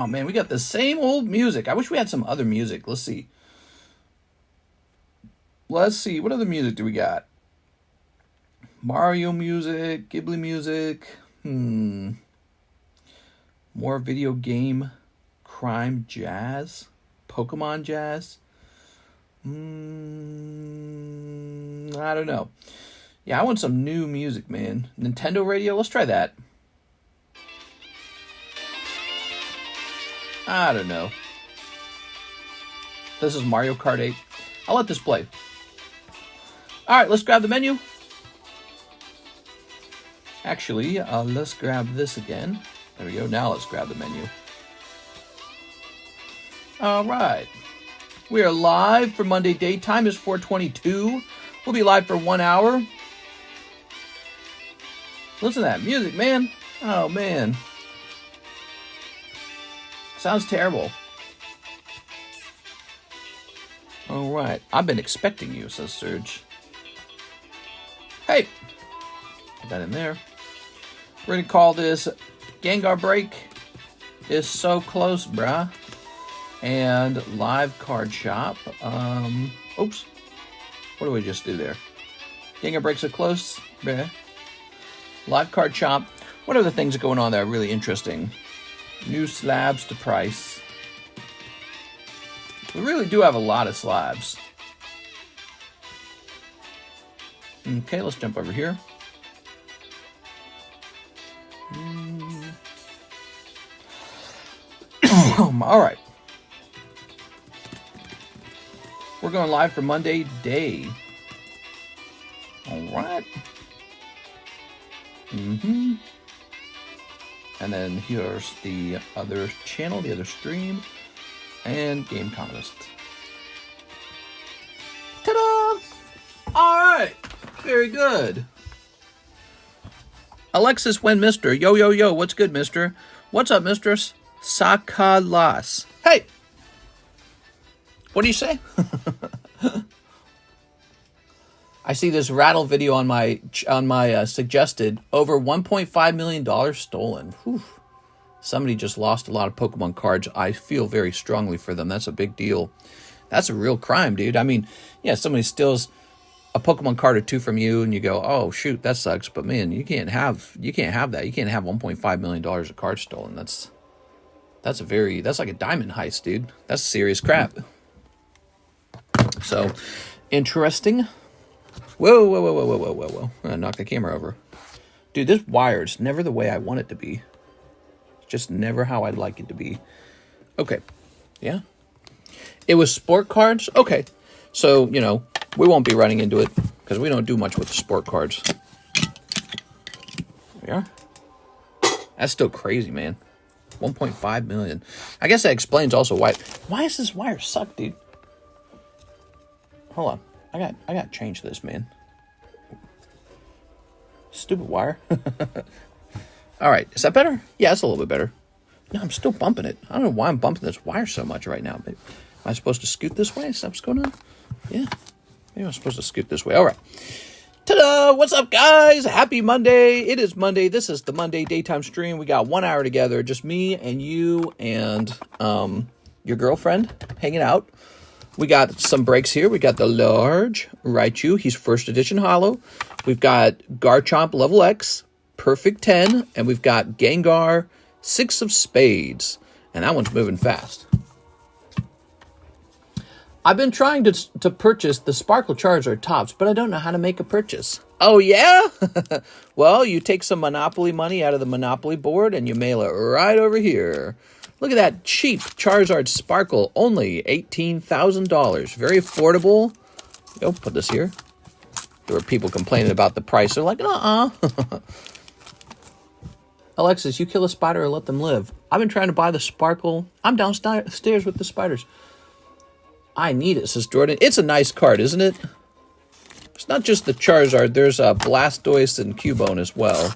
Oh, man, we got the same old music. I wish we had some other music. Let's see. Let's see. What other music do we got? Mario music, Ghibli music. More video game, crime, jazz, Pokemon jazz. I don't know. Yeah, I want some new music, man. Nintendo radio, let's try that. I don't know. This is Mario Kart 8. I'll let this play. All right, let's grab the menu. Actually, let's grab this again. There we go. Now let's grab the menu. All right. We are live for Monday daytime. It's 4:22. We'll be live for 1 hour. Listen to that music, man. Oh, man. Sounds terrible. All right. I've been expecting you, says Surge. Hey. Put that in there. We're going to call this Gengar Break is so close, bruh. And live card shop. Oops. What do we just do there? Gengar Breaks are close, bruh. Live card shop. What are the things that are going on that are really interesting? New slabs to price. We really do have a lot of slabs. Okay, let's jump over here. All right. We're going live for Monday day. All right. And then here's the other channel, the other stream, and Game Economist. Ta-da! All right. Very good. Alexis when Mister. Yo, yo, yo. What's good, Mister? What's up, Mistress? Sakalas. Hey! What do you say? I see this rattle video on my suggested over $1.5 million stolen. Whew. Somebody just lost a lot of Pokemon cards. I feel very strongly for them. That's a big deal. That's a real crime, dude. I mean, yeah, somebody steals a Pokemon card or two from you and you go, oh shoot, that sucks. But man, you can't have that. You can't have $1.5 million of cards stolen. That's like a diamond heist, dude. That's serious crap. So interesting. Whoa, whoa, whoa, whoa, whoa, whoa, whoa, whoa. I'm gonna knock the camera over. Dude, this wire's never the way I want it to be. It's just never how I'd like it to be. Okay. Yeah. It was sport cards? Okay. So, you know, we won't be running into it because we don't do much with the sport cards. There we are. That's still crazy, man. 1.5 million. I guess that explains also why does this wire suck, dude? Hold on. I got to change this, man. Stupid wire. All right. Is that better? Yeah, it's a little bit better. No, I'm still bumping it. I don't know why I'm bumping this wire so much right now. Am I supposed to scoot this way? Is that what's going on? Yeah. Maybe I'm supposed to scoot this way. All right. Ta-da! What's up, guys? Happy Monday. It is Monday. This is the Monday daytime stream. We got 1 hour together. Just me and you and your girlfriend hanging out. We got some breaks here. We got the large Raichu. He's first edition holo. We've got Garchomp level X, perfect 10. And we've got Gengar, 6 of spades. And that one's moving fast. I've been trying to purchase the Sparkle Charizard tops, but I don't know how to make a purchase. Oh, yeah? Well, you take some Monopoly money out of the Monopoly board and you mail it right over here. Look at that cheap Charizard Sparkle, only $18,000. Very affordable. Yo, put this here. There were people complaining about the price. They're like, Alexis, you kill a spider or let them live. I've been trying to buy the Sparkle. I'm downstairs with the spiders. I need it, says Jordan. It's a nice card, isn't it? It's not just the Charizard. There's a Blastoise and Cubone as well.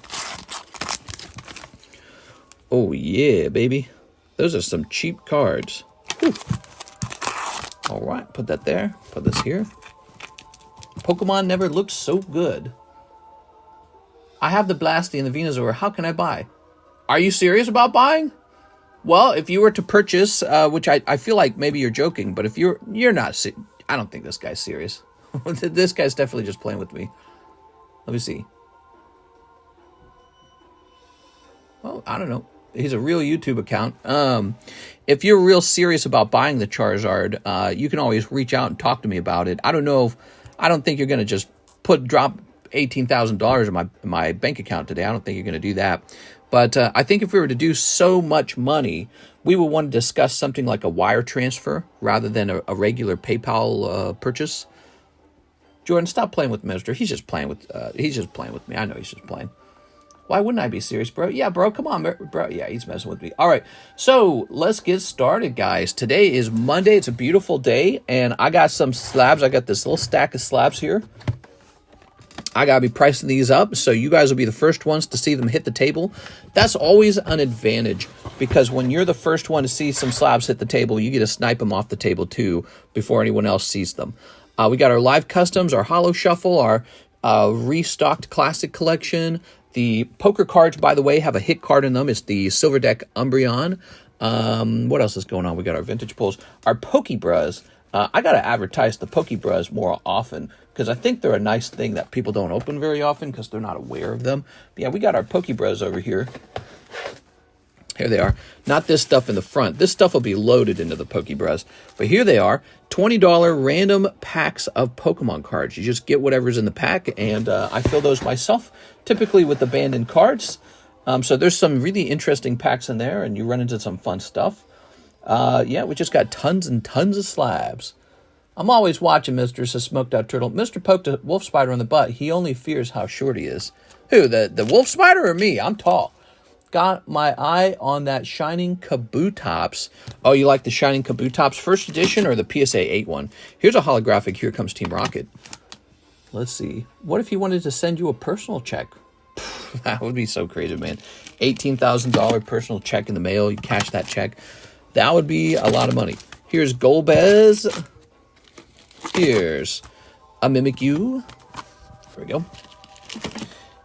Oh, yeah, baby. Those are some cheap cards. Whew. All right, put that there. Put this here. Pokemon never looked so good. I have the Blasty and the Venusaur. How can I buy? Are you serious about buying? Well, if you were to purchase, which I feel like maybe you're joking, but if you're not, I don't think this guy's serious. This guy's definitely just playing with me. Let me see. Well, I don't know. He's a real YouTube account. If you're real serious about buying the Charizard, you can always reach out and talk to me about it. I don't think you're going to just drop $18,000 in my bank account today. I don't think you're going to do that. But I think if we were to do so much money, we would want to discuss something like a wire transfer rather than a regular PayPal purchase. Jordan, stop playing with Mister. He's just playing with me. I know he's just playing. Why wouldn't I be serious, bro? Yeah, bro, come on, bro. Yeah, he's messing with me. All right, so let's get started, guys. Today is Monday. It's a beautiful day, and I got some slabs. I got this little stack of slabs here. I got to be pricing these up, so you guys will be the first ones to see them hit the table. That's always an advantage, because when you're the first one to see some slabs hit the table, you get to snipe them off the table, too, before anyone else sees them. We got our live customs, our holo shuffle, our restocked classic collection. The poker cards, by the way, have a hit card in them. It's the Silver Deck Umbreon. What else is going on? We got our vintage pulls. Our Pokebras. I got to advertise the Pokebras more often because I think they're a nice thing that people don't open very often because they're not aware of them. But yeah, we got our Pokebras over here. Here they are. Not this stuff in the front. This stuff will be loaded into the Pokebras. But here they are. $20 random packs of Pokemon cards. You just get whatever's in the pack, and I fill those myself, typically with abandoned cards. So there's some really interesting packs in there, and you run into some fun stuff. Yeah, we just got tons and tons of slabs. I'm always watching Mr. says Smoked Out Turtle. Mr. poked a wolf spider in the butt. He only fears how short he is. Who, the wolf spider or me? I'm tall. Got my eye on that Shining Kabutops. Oh, you like the Shining Kabutops first edition or the PSA 8 one? Here's a holographic Here Comes Team Rocket. Let's see. What if he wanted to send you a personal check? That would be so crazy, man. $18,000 personal check in the mail. You cash that check. That would be a lot of money. Here's Golbez. Here's a Mimikyu. There we go.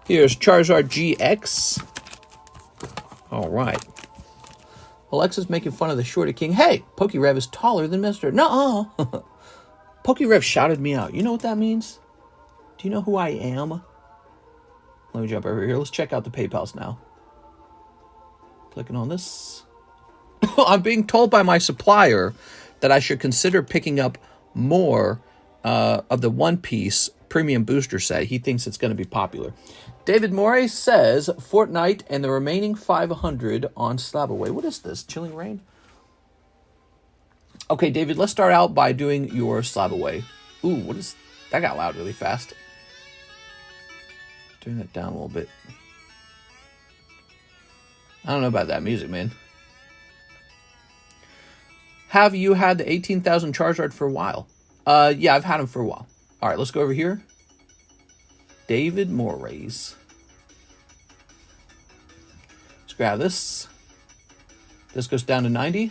Here's Charizard GX. All right. Alexa's making fun of the Shorty King. Hey, Pokerev is taller than Mr. Nuh-uh. Pokerev shouted me out. You know what that means? Do you know who I am? Let me jump over here. Let's check out the PayPals now. Clicking on this. I'm being told by my supplier that I should consider picking up more of the One Piece premium booster set. He thinks it's going to be popular. David Morey says Fortnite and the remaining 500 on Slab Away. What is this? Chilling Rain? Okay, David, let's start out by doing your Slab Away. Ooh, what is... That got loud really fast. Turn that down a little bit. I don't know about that music, man. Have you had the 18,000 Charizard for a while? Yeah, I've had him for a while. All right, let's go over here. David Morey's. Let's grab this. This goes down to 90.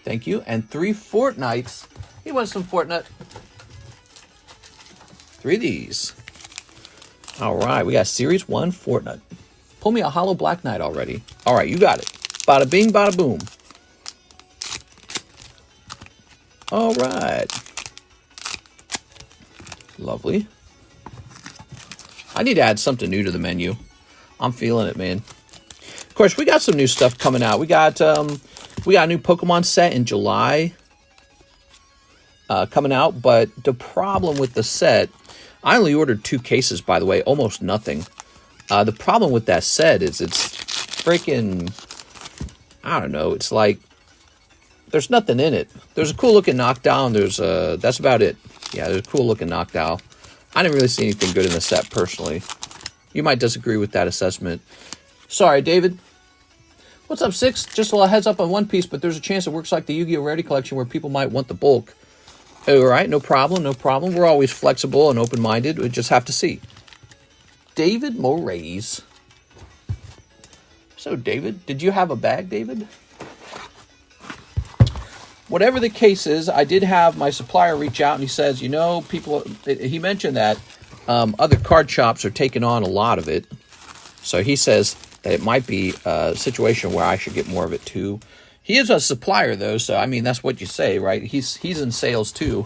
Thank you. And 3 Fortnites. He wants some Fortnite. 3 of these. All right, we got Series 1 Fortnite. Pull me a Hollow Black Knight already. All right, you got it. Bada bing, bada boom. All right. Lovely. I need to add something new to the menu. I'm feeling it, man. Of course, we got some new stuff coming out. We got a new Pokemon set in July coming out, but the problem with the set, I only ordered 2 cases, by the way, almost nothing. The problem with that set is it's freaking, I don't know, it's like there's nothing in it. There's a cool looking knockdown. That's about it. Yeah, there's a cool looking knockdown. I didn't really see anything good in the set personally. You might disagree with that assessment. Sorry, David. What's up, Six? Just a little heads up on One Piece, but there's a chance it works like the Yu-Gi-Oh! Rarity Collection where people might want the bulk. All right, no problem, no problem. We're always flexible and open-minded. We just have to see. David Moraes. So, David, did you have a bag, David? Whatever the case is, I did have my supplier reach out and he says, you know, he mentioned that other card shops are taking on a lot of it. So he says, that it might be a situation where I should get more of it too. He is a supplier though, so I mean that's what you say, right? He's in sales too.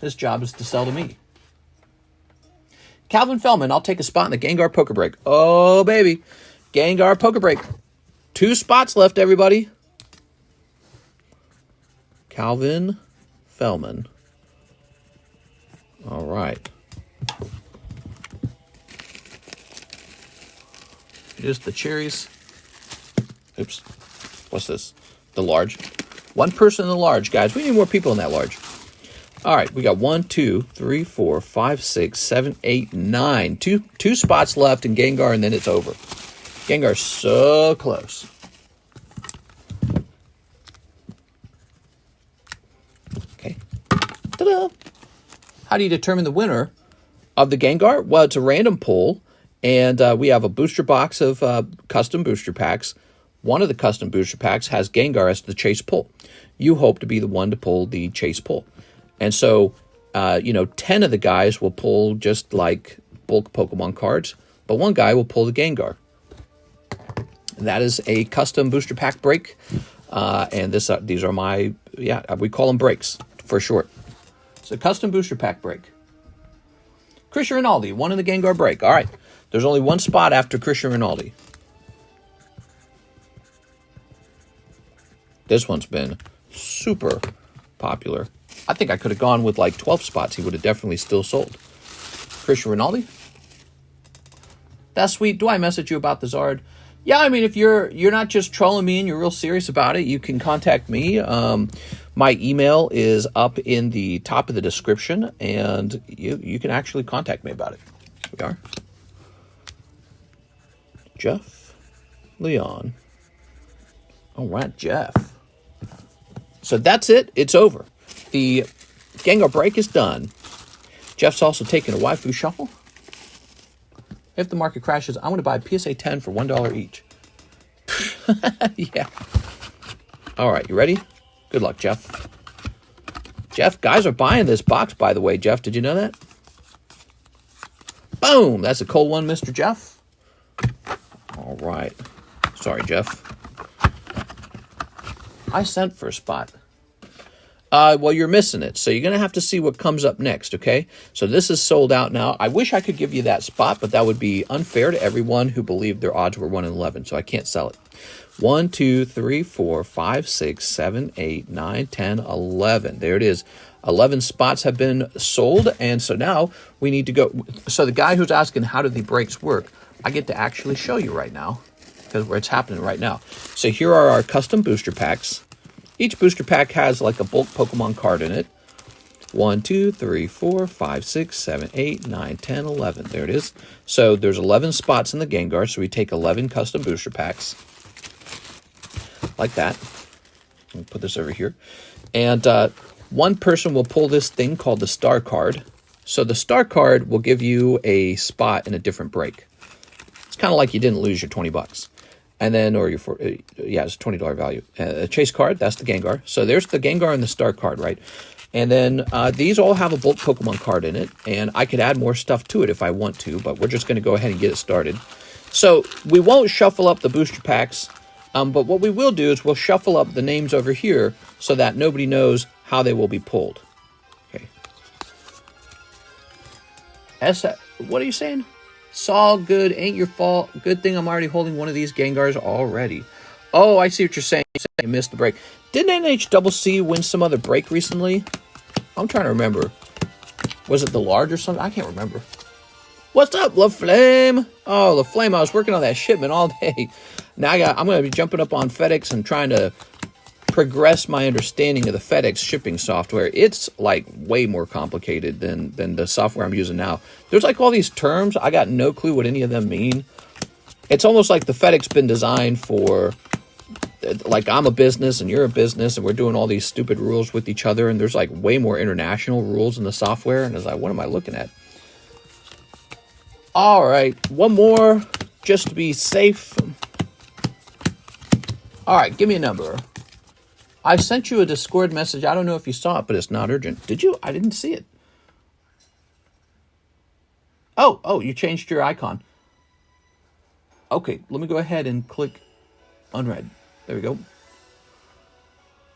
His job is to sell to me. Calvin Fellman, I'll take a spot in the Gengar Poker Break. Oh baby, Gengar Poker Break. 2 spots left, everybody. Calvin Fellman. All right. Here's the cherries. Oops. What's this? The large. 1 person in the large, guys. We need more people in that large. All right. We got 1, 2, 3, 4, 5, 6, 7, 8, 9. Two spots left in Gengar, and then it's over. Gengar's so close. Okay. Ta-da! How do you determine the winner of the Gengar? Well, it's a random pull, and we have a booster box of custom booster packs. One of the custom booster packs has Gengar as the chase pull. You hope to be the one to pull the chase pull. And so, 10 of the guys will pull just like bulk Pokemon cards, but 1 guy will pull the Gengar. And that is a custom booster pack break. And these are my, we call them breaks for short. It's a custom booster pack break. Christian Rinaldi, 1 in the Gengar break. All right. There's only 1 spot after Christian Rinaldi. This one's been super popular. I think I could have gone with like 12 spots. He would have definitely still sold. Christian Rinaldi. That's sweet. Do I message you about the Zard? Yeah, I mean, if you're not just trolling me and you're real serious about it, you can contact me. My email is up in the top of the description, and you can actually contact me about it. Here we are. Jeff Leon. All right, Jeff. So that's it. It's over. The Gengar break is done. Jeff's also taking a waifu shuffle. If the market crashes, I'm going to buy PSA 10 for $1 each. Yeah. All right, you ready? Good luck, Jeff. Jeff, guys are buying this box, by the way. Jeff, did you know that? Boom! That's a cold one, Mr. Jeff. All right. Sorry, Jeff. I sent for a spot. Well, you're missing it, so you're going to have to see what comes up next, okay? So this is sold out now. I wish I could give you that spot, but that would be unfair to everyone who believed their odds were 1 in 11, so I can't sell it. 1, 2, 3, 4, 5, 6, 7, 8, 9, 10, 11. There it is. 11 spots have been sold, and so now we need to go. So the guy who's asking how do the breaks work, I get to actually show you right now, because it's happening right now. So here are our custom booster packs. Each booster pack has like a bulk Pokemon card in it. 1, 2, 3, 4, 5, 6, 7, 8, 9, 10, 11. There it is. So there's 11 spots in the Gengar, so we take 11 custom booster packs. Like that. I'll put this over here. And 1 person will pull this thing called the Star Card. So the Star Card will give you a spot in a different break. It's kind of like you didn't lose your 20 bucks. And then, or it's a $20 value. A chase card, that's the Gengar. So there's the Gengar and the Star Card, right? And then these all have a bulk Pokemon card in it. And I could add more stuff to it if I want to, but we're just going to go ahead and get it started. So we won't shuffle up the booster packs, but what we will do is we'll shuffle up the names over here so that nobody knows how they will be pulled. Okay. What are you saying? It's all good. Ain't your fault. Good thing I'm already holding one of these Gengars already. Oh, I see what you're saying. You missed the break. Didn't NHCC win some other break recently? I'm trying to remember. Was it the large or something? I can't remember. What's up, LaFlame? Oh, LaFlame, I was working on that shipment all day. Now I'm going to be jumping up on FedEx and trying to progress my understanding of the FedEx shipping software. It's like way more complicated than the software I'm using now. There's like all these terms. I got no clue what any of them mean. It's almost like the FedEx been designed for, like I'm a business and you're a business and we're doing all these stupid rules with each other, and there's like way more international rules in the software, and it's like, what am I looking at? All right, 1 more just to be safe. All right, give me a number. I sent you a Discord message. I don't know if you saw it, but it's not urgent. Did you? I didn't see it. Oh, you changed your icon. Okay, let me go ahead and click unread. There we go.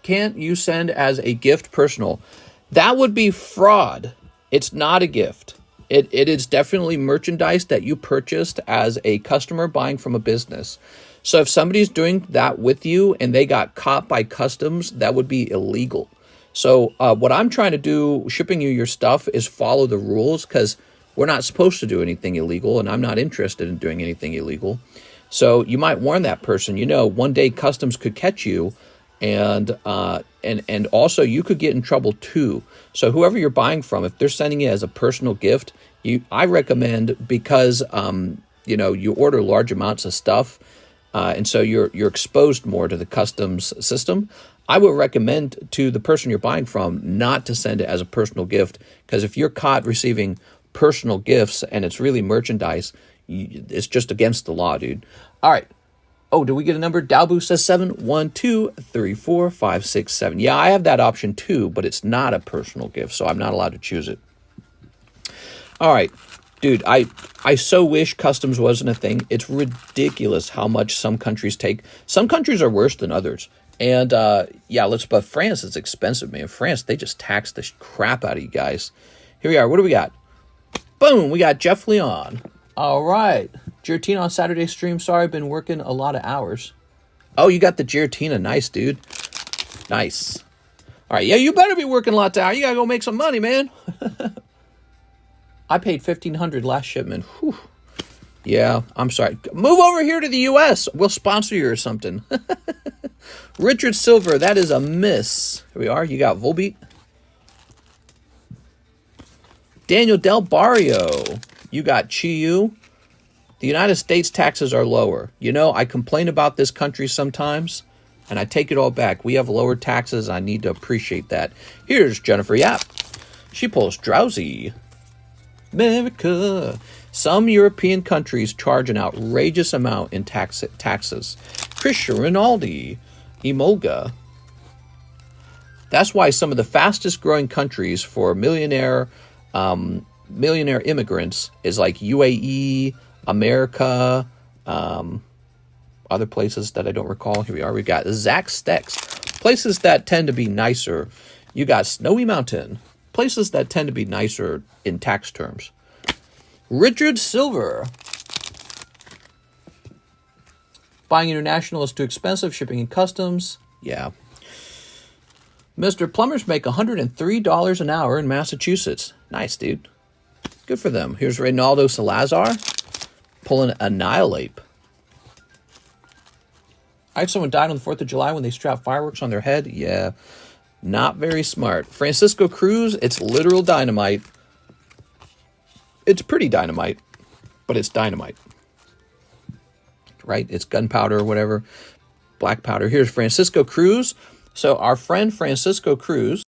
Can't you send as a gift personal? That would be fraud. It's not a gift. It is definitely merchandise that you purchased as a customer buying from a business. So if somebody's doing that with you and they got caught by customs, that would be illegal. So what I'm trying to do, shipping you your stuff, is follow the rules, because we're not supposed to do anything illegal, and I'm not interested in doing anything illegal. So you might warn that person, one day customs could catch you, and also you could get in trouble too. So whoever you're buying from, if they're sending it as a personal gift, I recommend, because you order large amounts of stuff, and so you're exposed more to the customs system. I would recommend to the person you're buying from not to send it as a personal gift, because if you're caught receiving personal gifts and it's really merchandise, it's just against the law, dude. All right. Oh, did we get a number? Dalbu says 712345667. Yeah, I have that option too, but it's not a personal gift, so I'm not allowed to choose it. All right, dude, I so wish customs wasn't a thing. It's ridiculous how much some countries take. Some countries are worse than others. And but France is expensive, man. France, they just tax the crap out of you guys. Here we are. What do we got? Boom, we got Jeff Leon. All right. Giratina on Saturday stream. Sorry, I've been working a lot of hours. Oh, you got the Giratina. Nice, dude. Nice. All right. Yeah, you better be working a lot of hours. You got to go make some money, man. I paid $1,500 last shipment. Whew. Yeah, I'm sorry. Move over here to the U.S. We'll sponsor you or something. Richard Silver, that is a miss. Here we are. You got Volbeat. Daniel Del Barrio, you got Chiyu. The United States taxes are lower. I complain about this country sometimes, and I take it all back. We have lower taxes. I need to appreciate that. Here's Jennifer Yap. She pulls Drowsy. America. Some European countries charge an outrageous amount in taxes. Christian Rinaldi. Emolga. That's why some of the fastest growing countries for millionaire immigrants is like UAE, America, other places that I don't recall. Here we are. We've got Zach Stex. Places that tend to be nicer. You got Snowy Mountain. Places that tend to be nicer in tax terms. Richard Silver. Buying international is too expensive. Shipping and customs. Yeah. Mr. Plumbers make $103 an hour in Massachusetts. Nice, dude. Good for them. Here's Reynaldo Salazar pulling Annihilate. I had someone died on the 4th of July when they strapped fireworks on their head. Yeah, not very smart. Francisco Cruz, it's literal dynamite. It's pretty dynamite, but it's dynamite. Right? It's gunpowder or whatever. Black powder. Here's Francisco Cruz. So our friend Francisco Cruz,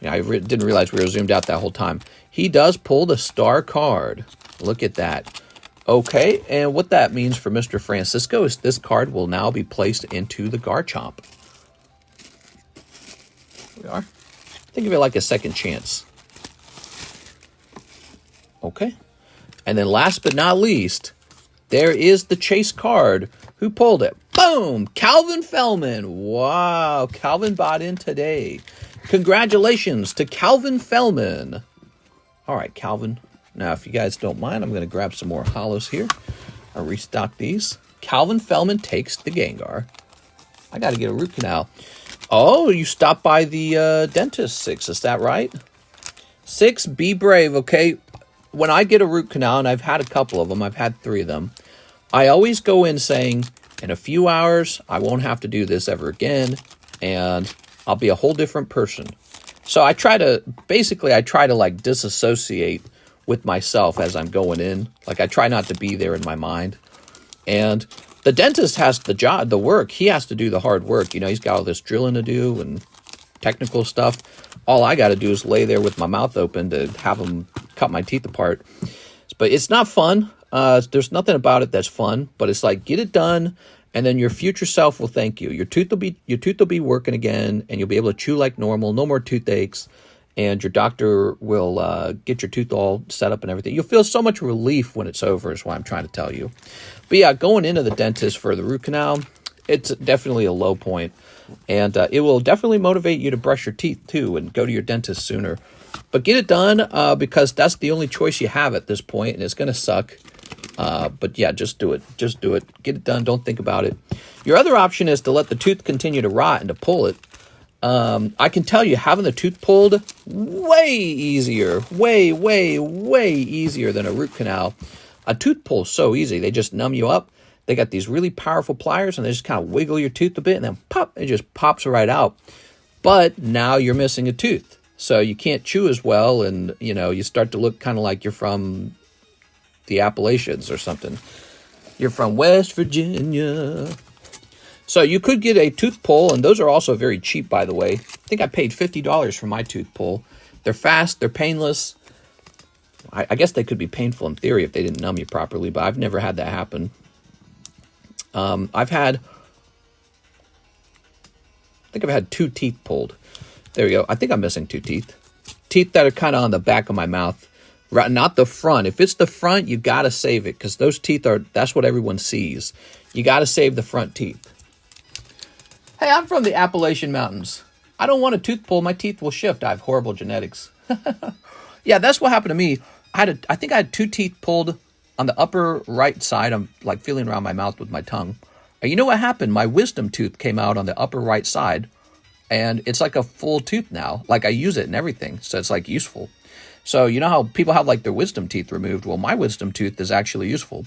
I didn't realize we were zoomed out that whole time. He does pull the star card. Look at that. Okay, and what that means for Mr. Francisco is this card will now be placed into the Garchomp. Here we are. Think of it like a second chance. Okay. And then last but not least, there is the chase card. Who pulled it? Boom! Calvin Fellman. Wow, Calvin bought in today. Congratulations to Calvin Fellman. All right, Calvin. Now, if you guys don't mind, I'm going to grab some more hollows here. I'll restock these. Calvin Fellman takes the Gengar. I got to get a root canal. Oh, you stopped by the dentist, 6. Is that right? 6, be brave, okay? When I get a root canal, and I've had a couple of them, I've had 3 of them, I always go in saying, in a few hours, I won't have to do this ever again, and I'll be a whole different person. So I try to like disassociate with myself as I'm going in. Like I try not to be there in my mind. And the dentist has the work. He has to do the hard work. He's got all this drilling to do and technical stuff. All I got to do is lay there with my mouth open to have him cut my teeth apart. But it's not fun. There's nothing about it that's fun, but it's like, get it done, and then your future self will thank you. Your tooth will be working again, and you'll be able to chew like normal, no more toothaches, and your doctor will get your tooth all set up and everything. You'll feel so much relief when it's over is what I'm trying to tell you. But yeah, going into the dentist for the root canal, it's definitely a low point. And it will definitely motivate you to brush your teeth too and go to your dentist sooner. But get it done because that's the only choice you have at this point, and it's going to suck. But yeah, just do it. Just do it. Get it done. Don't think about it. Your other option is to let the tooth continue to rot and to pull it. I can tell you, having the tooth pulled, way easier. Way, way, way easier than a root canal. A tooth pull is so easy. They just numb you up. They got these really powerful pliers, and they just kind of wiggle your tooth a bit, and then pop, it just pops right out. But now you're missing a tooth. So you can't chew as well, and, you know, you start to look kind of like you're from the Appalachians or something. You're from West Virginia. So you could get a tooth pull, and those are also very cheap, by the way. I think I paid $50 for my tooth pull. They're fast, they're painless. I guess they could be painful in theory if they didn't numb you properly, but I've never had that happen. I think I've had 2 teeth pulled. There we go. I think I'm missing 2 teeth. Teeth that are kind of on the back of my mouth. Right, not the front. If it's the front, you got to save it because those teeth that's what everyone sees. You got to save the front teeth. Hey, I'm from the Appalachian Mountains. I don't want a tooth pull. My teeth will shift. I have horrible genetics. Yeah, that's what happened to me. I think I had 2 teeth pulled on the upper right side. I'm like feeling around my mouth with my tongue. And you know what happened? My wisdom tooth came out on the upper right side, and it's like a full tooth now. Like I use it and everything, so it's like useful. So you know how people have like their wisdom teeth removed? Well, my wisdom tooth is actually useful.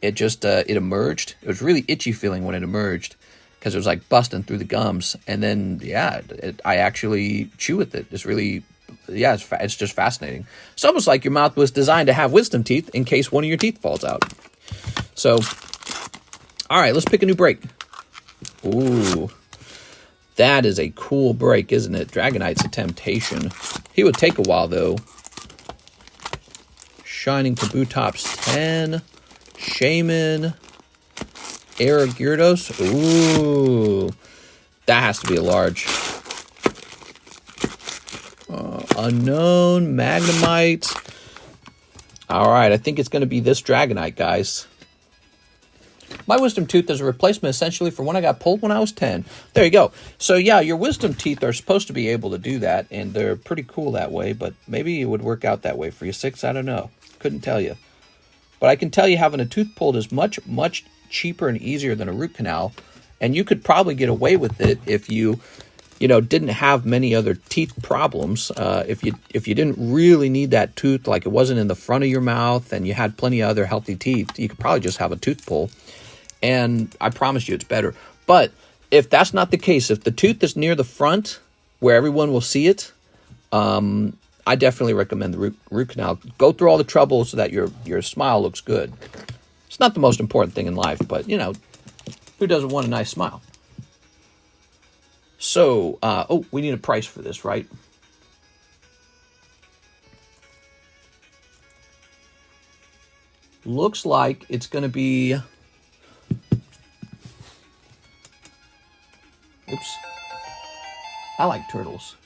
It just, it emerged. It was really itchy feeling when it emerged because it was like busting through the gums. And then, yeah, I actually chew with it. It's really, yeah, it's just fascinating. It's almost like your mouth was designed to have wisdom teeth in case one of your teeth falls out. So, all right, let's pick a new break. Ooh, that is a cool break, isn't it? Dragonite's a temptation. He would take a while, though. Shining Kabutops 10. Shaman. Gyarados. Ooh. That has to be a large. Unknown. Magnemite. All right, I think it's going to be this Dragonite, guys. My wisdom tooth is a replacement essentially for one I got pulled when I was 10. There you go. So yeah, your wisdom teeth are supposed to be able to do that, and they're pretty cool that way, but maybe it would work out that way for you. 6, I don't know. Couldn't tell you. But I can tell you having a tooth pulled is much, much cheaper and easier than a root canal, and you could probably get away with it if you didn't have many other teeth problems. If you didn't really need that tooth, like it wasn't in the front of your mouth, and you had plenty of other healthy teeth, you could probably just have a tooth pull. And I promise you it's better. But if that's not the case, if the tooth is near the front where everyone will see it, I definitely recommend the root canal. Go through all the trouble so that your smile looks good. It's not the most important thing in life, but, you know, who doesn't want a nice smile? So, we need a price for this, right? Looks like it's going to be... Oops. I like turtles.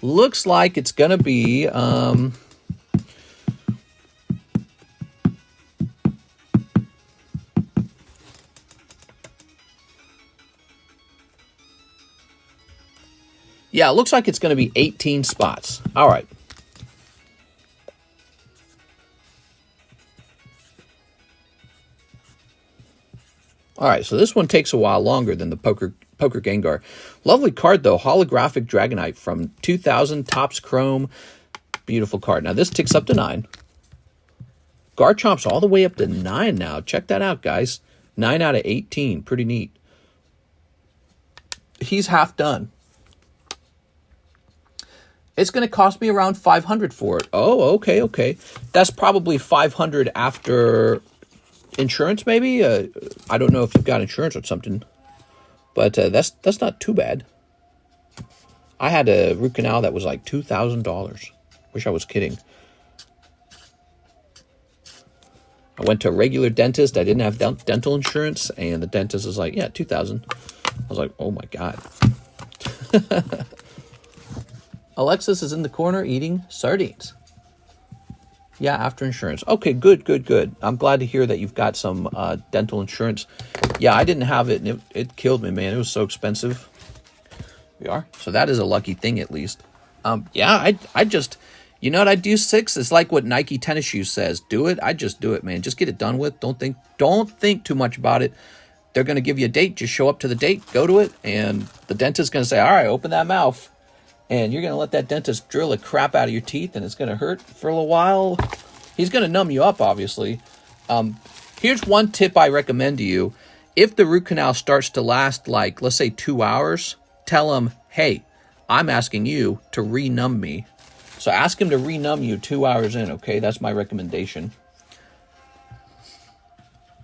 Looks like it's going to be... yeah, it looks like it's going to be 18 spots. All right. All right, so this one takes a while longer than the Poker Gengar. Lovely card, though. Holographic Dragonite from 2000, Topps Chrome. Beautiful card. Now, this ticks up to 9. Garchomp's all the way up to 9 now. Check that out, guys. 9 out of 18. Pretty neat. He's half done. It's going to cost me around $500 for it. Oh, okay. That's probably $500 after... insurance, maybe? I don't know if you've got insurance or something, but that's not too bad. I had a root canal that was like $2,000. Wish I was kidding. I went to a regular dentist. I didn't have dental insurance, and the dentist was like, yeah, $2,000. I was like, oh my God. Alexis is in the corner eating sardines. Yeah, after insurance. Okay, good, good, good. I'm glad to hear that you've got some dental insurance. Yeah, I didn't have it, and it killed me, man. It was so expensive. We are. So that is a lucky thing, at least. Yeah, I just, you know what I do, Six? It's like what Nike tennis shoes says. Do it. I just do it, man. Just get it done with. Don't think too much about it. They're going to give you a date. Just show up to the date, go to it, and the dentist's going to say, all right, open that mouth. And you're going to let that dentist drill the crap out of your teeth, and it's going to hurt for a little while. He's going to numb you up, obviously. Here's one tip I recommend to you. If the root canal starts to last, like, let's say 2 hours, tell him, hey, I'm asking you to renumb me. So ask him to renumb you 2 hours in, okay? That's my recommendation.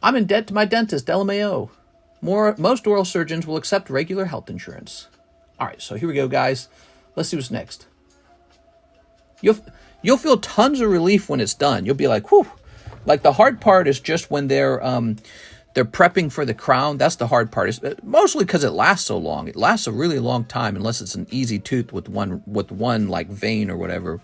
I'm in debt to my dentist, LMAO. Most oral surgeons will accept regular health insurance. All right, so here we go, guys. Let's see what's next. You'll feel tons of relief when it's done. You'll be like, whew. Like the hard part is just when they're prepping for the crown. That's the hard part. It's mostly because it lasts so long. It lasts a really long time unless it's an easy tooth with one like vein or whatever.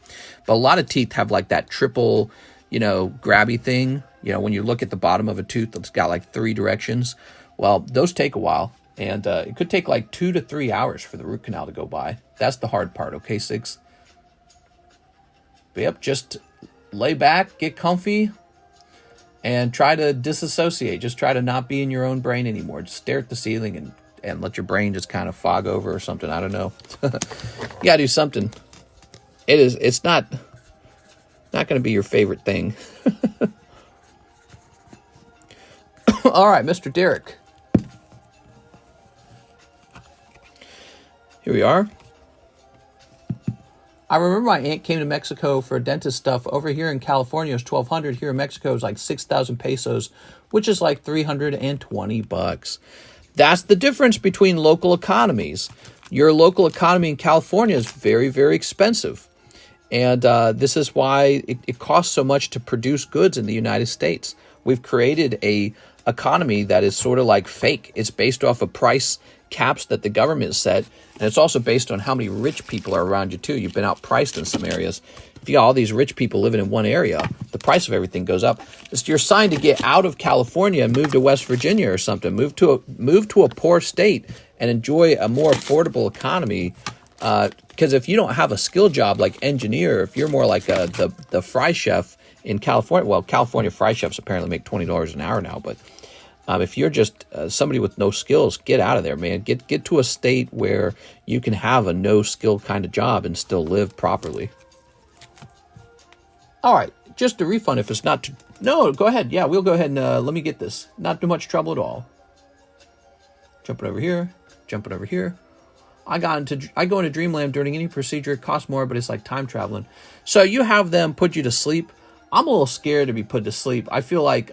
But a lot of teeth have like that triple, grabby thing. When you look at the bottom of a tooth, it's got like 3 directions. Well, those take a while. And it could take like 2 to 3 hours for the root canal to go by. That's the hard part, okay, Six? But yep, just lay back, get comfy, and try to disassociate. Just try to not be in your own brain anymore. Just stare at the ceiling and let your brain just kind of fog over or something. I don't know. You gotta do something. It's not going to be your favorite thing. All right, Mr. Derek. Here we are. I remember my aunt came to Mexico for dentist stuff. Over here in California, it's $1,200. Here in Mexico, it's like 6,000 pesos, which is like $320. That's the difference between local economies. Your local economy in California is very, very expensive. And this is why it costs so much to produce goods in the United States. We've created a economy that is sort of like fake. It's based off of price caps that the government set, and it's also based on how many rich people are around you too. You've been outpriced in some areas. If you got all these rich people living in one area, the price of everything goes up. It's your sign to get out of California and move to West Virginia or something. Move to a poor state and enjoy a more affordable economy. Because if you don't have a skill job like engineer, if you're more like the fry chef in California, well, California fry chefs apparently make $20 an hour now, but if you're just somebody with no skills, get out of there, man. Get to a state where you can have a no-skill kind of job and still live properly. All right, just a refund if it's not too... No, go ahead. Yeah, we'll go ahead and let me get this. Not too much trouble at all. Jumping over here. Jumping over here. I go into Dreamland during any procedure. It costs more, but it's like time traveling. So you have them put you to sleep. I'm a little scared to be put to sleep. I feel like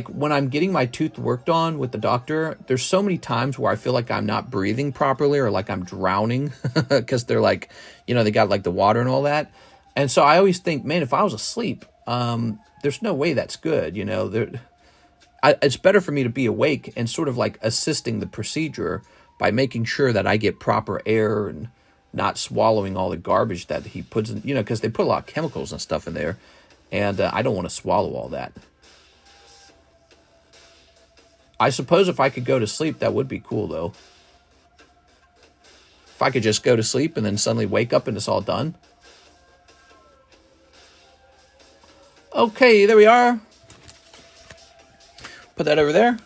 when I'm getting my tooth worked on with the doctor, there's so many times where I feel like I'm not breathing properly or like I'm drowning because they're like, they got like the water and all that. And so I always think, man, if I was asleep, there's no way that's good. It's better for me to be awake and sort of like assisting the procedure by making sure that I get proper air and not swallowing all the garbage that he puts in, because they put a lot of chemicals and stuff in there. And I don't want to swallow all that. I suppose if I could go to sleep, that would be cool, though. If I could just go to sleep and then suddenly wake up and it's all done. Okay, there we are. Put that over there.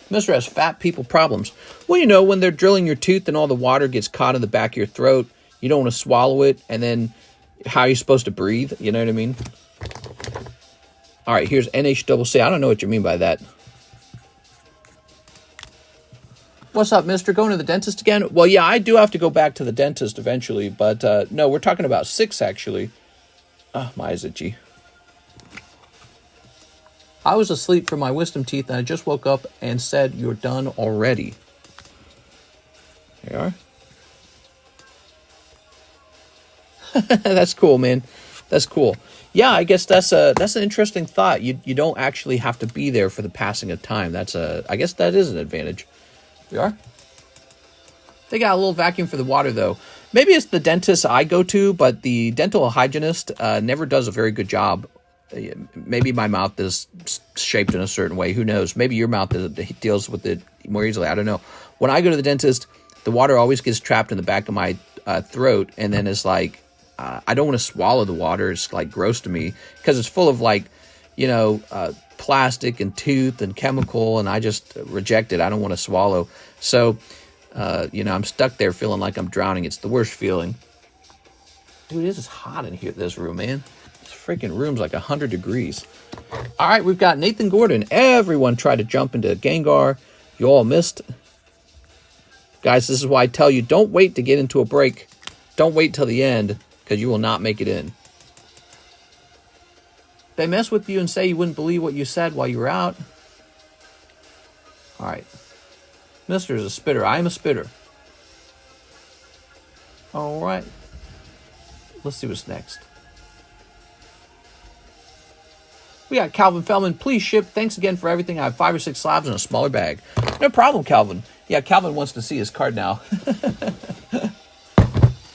Mr. has fat people problems. Well, when they're drilling your tooth and all the water gets caught in the back of your throat, you don't want to swallow it, and then how are you supposed to breathe? You know what I mean? All right, here's NHCC. I don't know what you mean by that. What's up, mister? Going to the dentist again? Well, yeah, I do have to go back to the dentist eventually, but no, we're talking about 6, actually. Oh, my eyes itchy. I was asleep from my wisdom teeth, and I just woke up and said, you're done already. There you are. That's cool, man. That's cool. Yeah, I guess that's an interesting thought. You don't actually have to be there for the passing of time. I guess that is an advantage. We are. They got a little vacuum for the water, though. Maybe it's the dentist I go to, but the dental hygienist never does a very good job. Maybe my mouth is shaped in a certain way. Who knows? Maybe your mouth deals with it more easily. I don't know. When I go to the dentist, the water always gets trapped in the back of my throat, and then it's like, I don't want to swallow the water. It's like gross to me because it's full of like, plastic and tooth and chemical, and I just reject it. I don't want to swallow. So, I'm stuck there feeling like I'm drowning. It's the worst feeling. Dude, this is hot in here, this room, man. This freaking room's like 100 degrees. All right, we've got Nathan Gordon. Everyone tried to jump into Gengar. You all missed. Guys, this is why I tell you, don't wait to get into a break. Don't wait till the end, because you will not make it in. They mess with you and say you wouldn't believe what you said while you were out. All right. Mister is a spitter. I am a spitter. All right. Let's see what's next. We got Calvin Feldman. Please ship. Thanks again for everything. I have 5 or 6 slabs in a smaller bag. No problem, Calvin. Yeah, Calvin wants to see his card now.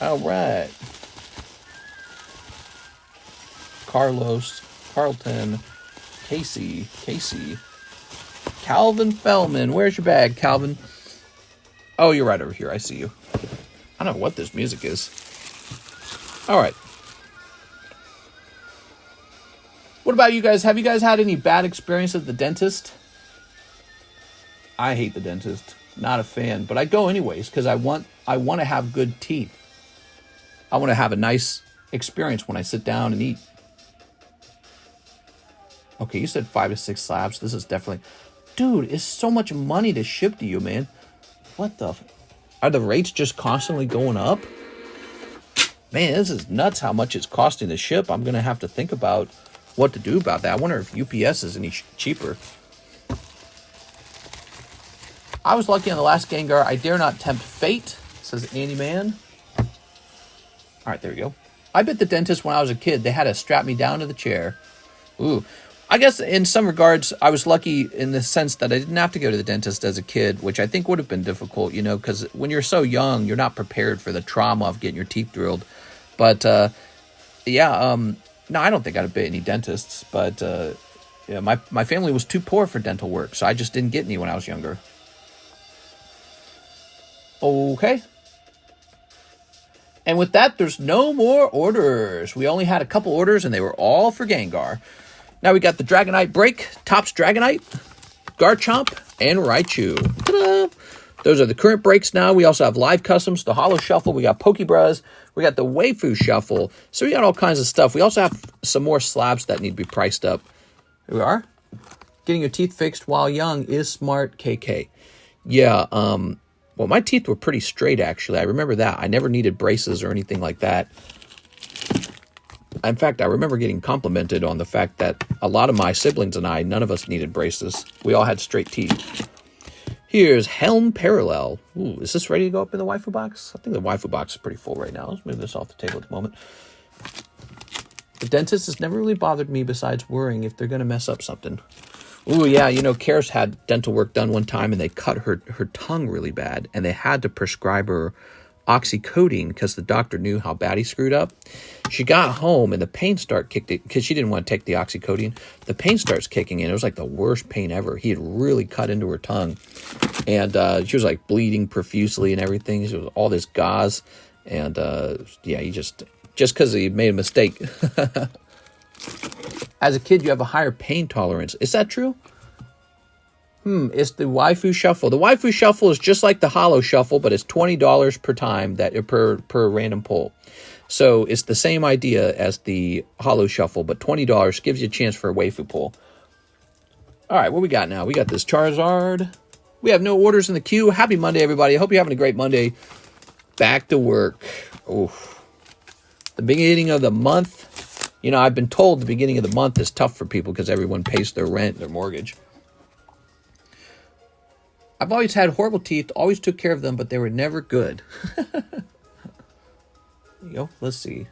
All right. Carlos, Carlton, Casey, Calvin Feldman. Where's your bag, Calvin? Oh, you're right over here. I see you. I don't know what this music is. All right. What about you guys? Have you guys had any bad experience at the dentist? I hate the dentist. Not a fan, but I go anyways because I want to have good teeth. I want to have a nice experience when I sit down and eat. Okay, you said 5 to 6 slabs. This is definitely... Dude, it's so much money to ship to you, man. What the... Are the rates just constantly going up? Man, this is nuts how much it's costing to ship. I'm going to have to think about what to do about that. I wonder if UPS is any cheaper. I was lucky on the last Gengar. I dare not tempt fate, says Andy Man. All right, there we go. I bit the dentist when I was a kid. They had to strap me down to the chair. Ooh. I guess in some regards, I was lucky in the sense that I didn't have to go to the dentist as a kid, which I think would have been difficult, because when you're so young, you're not prepared for the trauma of getting your teeth drilled. But, no, I don't think I'd have bit any dentists, but my family was too poor for dental work, so I just didn't get any when I was younger. Okay. And with that, there's no more orders. We only had a couple orders, and they were all for Gengar. Now we got the Dragonite Break, Topps Dragonite, Garchomp, and Raichu. Ta-da! Those are the current breaks now. We also have live customs, the Holo Shuffle. We got Pokebras. We got the Waifu Shuffle. So we got all kinds of stuff. We also have some more slabs that need to be priced up. Here we are. Getting your teeth fixed while young is smart, KK. Yeah, well, my teeth were pretty straight, actually. I remember that. I never needed braces or anything like that. In fact, I remember getting complimented on the fact that a lot of my siblings and I, none of us needed braces. We all had straight teeth. Here's Helm Parallel. Ooh, is this ready to go up in the waifu box? I think the waifu box is pretty full right now. Let's move this off the table at the moment. The dentist has never really bothered me besides worrying if they're going to mess up something. Ooh, yeah, Karis had dental work done one time, and they cut her tongue really bad, and they had to prescribe her oxycodone because the doctor knew how bad he screwed up. She got home, and the pain kicked in because she didn't want to take the oxycodone. The pain starts kicking in. It was like the worst pain ever. He had really cut into her tongue, and she was like bleeding profusely and everything. She was all this gauze, and he just because he made a mistake. As a kid, you have a higher pain tolerance. Is that true? It's the Waifu Shuffle. The Waifu Shuffle is just like the Holo Shuffle, but it's $20 per time per random pull. So it's the same idea as the Holo Shuffle, but $20 gives you a chance for a Waifu pull. All right, what we got now? We got this Charizard. We have no orders in the queue. Happy Monday, everybody. I hope you're having a great Monday. Back to work. Oof. The beginning of the month. I've been told the beginning of the month is tough for people because everyone pays their rent, their mortgage. I've always had horrible teeth, always took care of them, but they were never good. There you go. Let's see.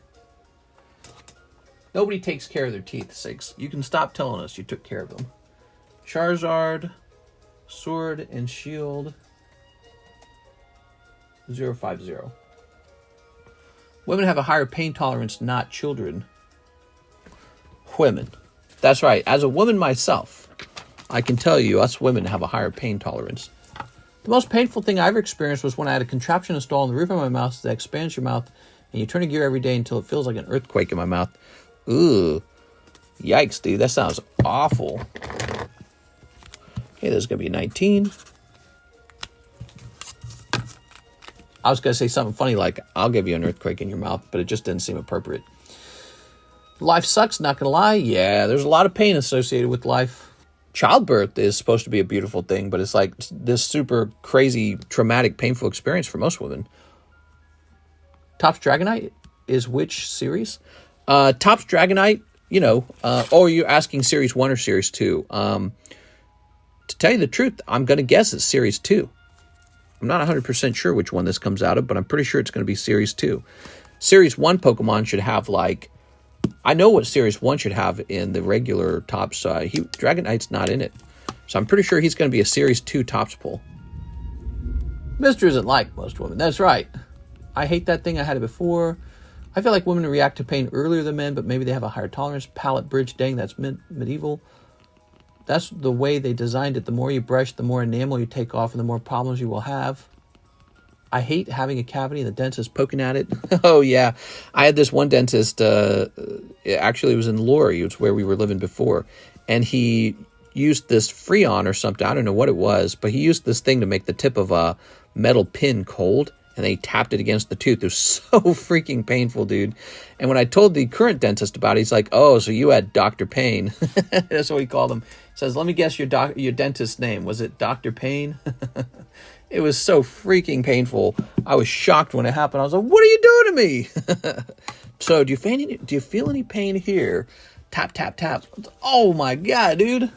Nobody takes care of their teeth, sakes. You can stop telling us you took care of them. Charizard, Sword and Shield. 050. Women have a higher pain tolerance, not children. Women. That's right. As a woman myself, I can tell you us women have a higher pain tolerance. The most painful thing I ever experienced was when I had a contraption installed on the roof of my mouth that expands your mouth, and you turn a gear every day until it feels like an earthquake in my mouth. Ooh. Yikes, dude. That sounds awful. Okay, there's going to be 19. I was going to say something funny like, I'll give you an earthquake in your mouth, but it just didn't seem appropriate. Life sucks, not going to lie. Yeah, there's a lot of pain associated with life. Childbirth is supposed to be a beautiful thing, but it's like this super crazy, traumatic, painful experience for most women. Topps Dragonite is which series? Topps Dragonite, you know, or you're asking Series 1 or Series 2. To tell you the truth, I'm going to guess it's Series 2. I'm not 100% sure which one this comes out of, but I'm pretty sure it's going to be Series 2. Series 1 Pokemon should have, like, I know what Series 1 should have in the regular Topps. Dragonite's not in it. So I'm pretty sure he's going to be a Series 2 Topps pull. Mister isn't like most women. That's right. I hate that thing. I had it before. I feel like women react to pain earlier than men, but maybe they have a higher tolerance. Palette bridge, dang, that's medieval. That's the way they designed it. The more you brush, the more enamel you take off, and the more problems you will have. I hate having a cavity and the dentist poking at it. Oh, yeah. I had this one dentist, actually it was in Lori, it was where we were living before, and he used this Freon or something. I don't know what it was, but he used this thing to make the tip of a metal pin cold, and then he tapped it against the tooth. It was so freaking painful, dude. And when I told the current dentist about it, he's like, oh, so you had Dr. Pain. That's what he called him. He says, let me guess your dentist's name. Was it Dr. Pain? It was so freaking painful. I was shocked when it happened. I was like, what are you doing to me? So do you feel any pain here? Tap, tap, tap. Oh, my God, dude.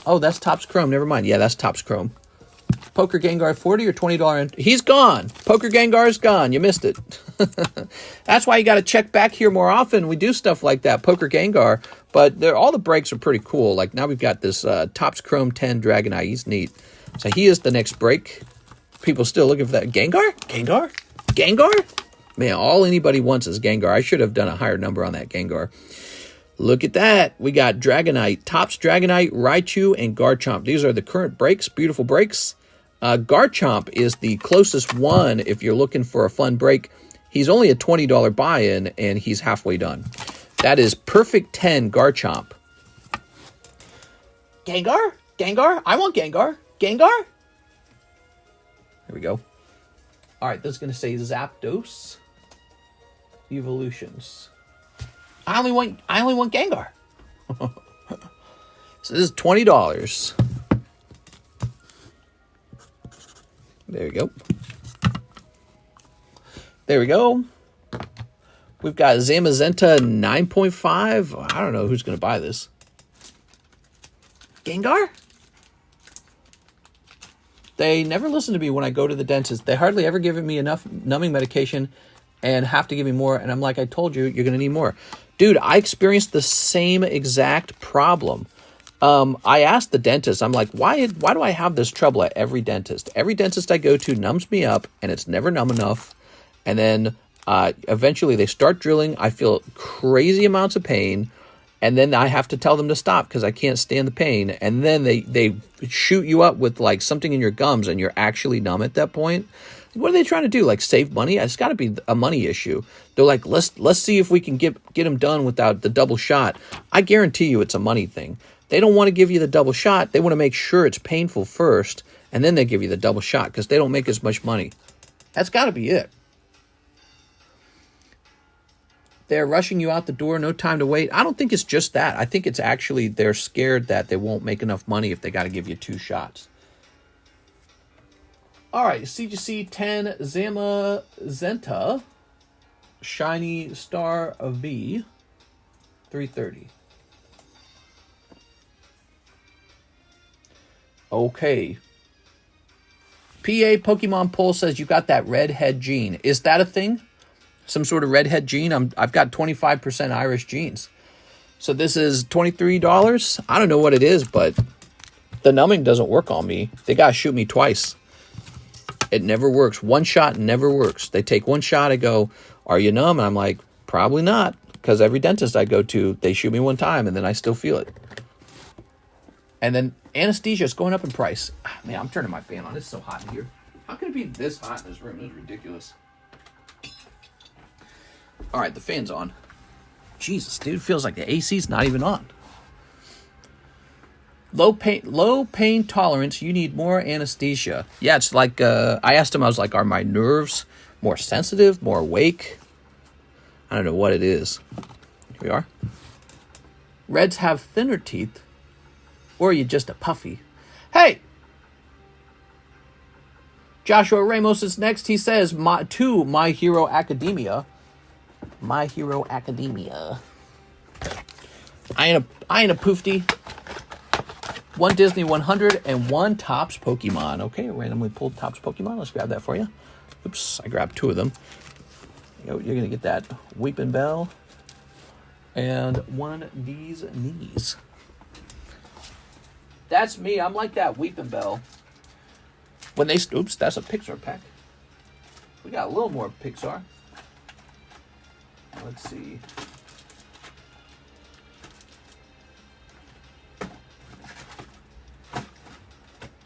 Oh, that's Topps Chrome. Never mind. Yeah, that's Topps Chrome. Poker Gengar, $40 or $20. He's gone. Poker Gengar's gone. You missed it. That's why you got to check back here more often. We do stuff like that, Poker Gengar, but all the breaks are pretty cool. Like now we've got this Topps Chrome 10 Dragonite. He's neat. So he is the next break. People still looking for that. Gengar? Gengar? Gengar? Man, all anybody wants is Gengar. I should have done a higher number on that Gengar. Look at that. We got Dragonite, Topps Dragonite, Raichu, and Garchomp. These are the current breaks. Beautiful breaks. Garchomp is the closest one if you're looking for a fun break. He's only a $20 buy-in, and he's halfway done. That is Perfect 10 Garchomp. Gengar? Gengar? I want Gengar. Gengar? Here we go. All right, this is going to say Zapdos Evolutions. I only want Gengar. So this is $20. There we go. There we go. We've got Zamazenta 9.5. I don't know who's going to buy this. Gengar? They never listen to me when I go to the dentist. They hardly ever give me enough numbing medication and have to give me more. And I'm like, I told you, you're going to need more. Dude, I experienced the same exact problem. I asked the dentist, I'm like, why do I have this trouble at every dentist? Every dentist I go to numbs me up, and it's never numb enough. And then eventually they start drilling. I feel crazy amounts of pain. And then I have to tell them to stop because I can't stand the pain. And then they shoot you up with like something in your gums, and you're actually numb at that point. What are they trying to do? Like save money? It's got to be a money issue. They're like, let's see if we can get them done without the double shot. I guarantee you it's a money thing. They don't want to give you the double shot. They want to make sure it's painful first, and then they give you the double shot because they don't make as much money. That's got to be it. They're rushing you out the door, no time to wait. I don't think it's just that. I think it's actually they're scared that they won't make enough money if they got to give you 2 shots. All right, CGC 10 Zamazenta Shiny Star V 330. Okay. PA Pokemon Pull says you got that redhead gene. Is that a thing? Some sort of redhead gene? I've got 25% Irish genes. So this is $23. I don't know what it is, but the numbing doesn't work on me. They got to shoot me twice. It never works. One shot never works. They take one shot, I go, are you numb? And I'm like, probably not, because every dentist I go to, they shoot me one time, and then I still feel it. And then anesthesia is going up in price. Man, I'm turning my fan on. It's so hot in here. How can it be this hot in this room? It's ridiculous. All right, the fan's on. Jesus, dude, feels like the AC's not even on. Low pain tolerance. You need more anesthesia. Yeah, it's like I asked him. I was like, are my nerves more sensitive, more awake? I don't know what it is. Here we are. Reds have thinner teeth, or are you just a puffy? Hey, Joshua Ramos is next. He says, My Hero Academia. My Hero Academia. I ain't a poofty. One Disney 100 and one Topps Pokemon. Okay, randomly pulled Topps Pokemon. Let's grab that for you. Oops, I grabbed 2 of them. You're going to get that Weeping Bell and one of these knees. That's me. I'm like that Weeping Bell. When they... Oops, that's a Pixar pack. We got a little more Pixar. Let's see.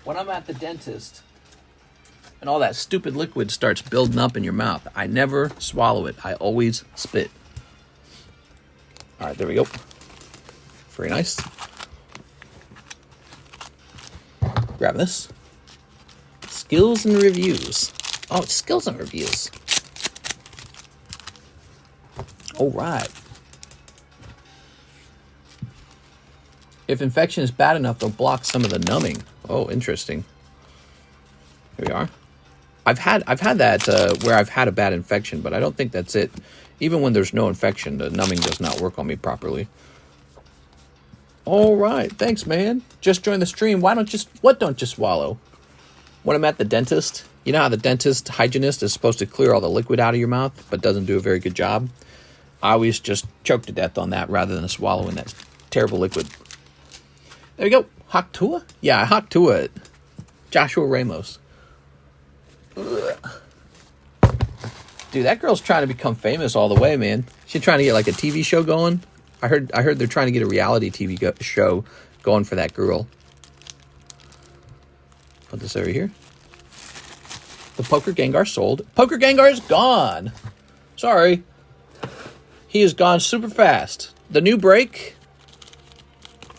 When I'm at the dentist and all that stupid liquid starts building up in your mouth, I never swallow it. I always spit. All right, there we go. Very nice. Grab this. Skills and reviews. Oh, it's skills and reviews. All right. If infection is bad enough, they'll block some of the numbing. Oh, interesting. Here we are. I've had that where I've had a bad infection, but I don't think that's it. Even when there's no infection, the numbing does not work on me properly. All right, thanks, man. Just join the stream. Don't you swallow? When I'm at the dentist, you know how the dentist hygienist is supposed to clear all the liquid out of your mouth, but doesn't do a very good job? I always just choke to death on that rather than swallowing that terrible liquid. There we go. Haktua? Yeah, Haktua it. Joshua Ramos. Ugh. Dude, that girl's trying to become famous all the way, man. She's trying to get like a TV show going. I heard they're trying to get a reality TV show going for that girl. Put this over here. The Poker Gengar sold. Poker Gengar is gone. Sorry. He is gone super fast. The new break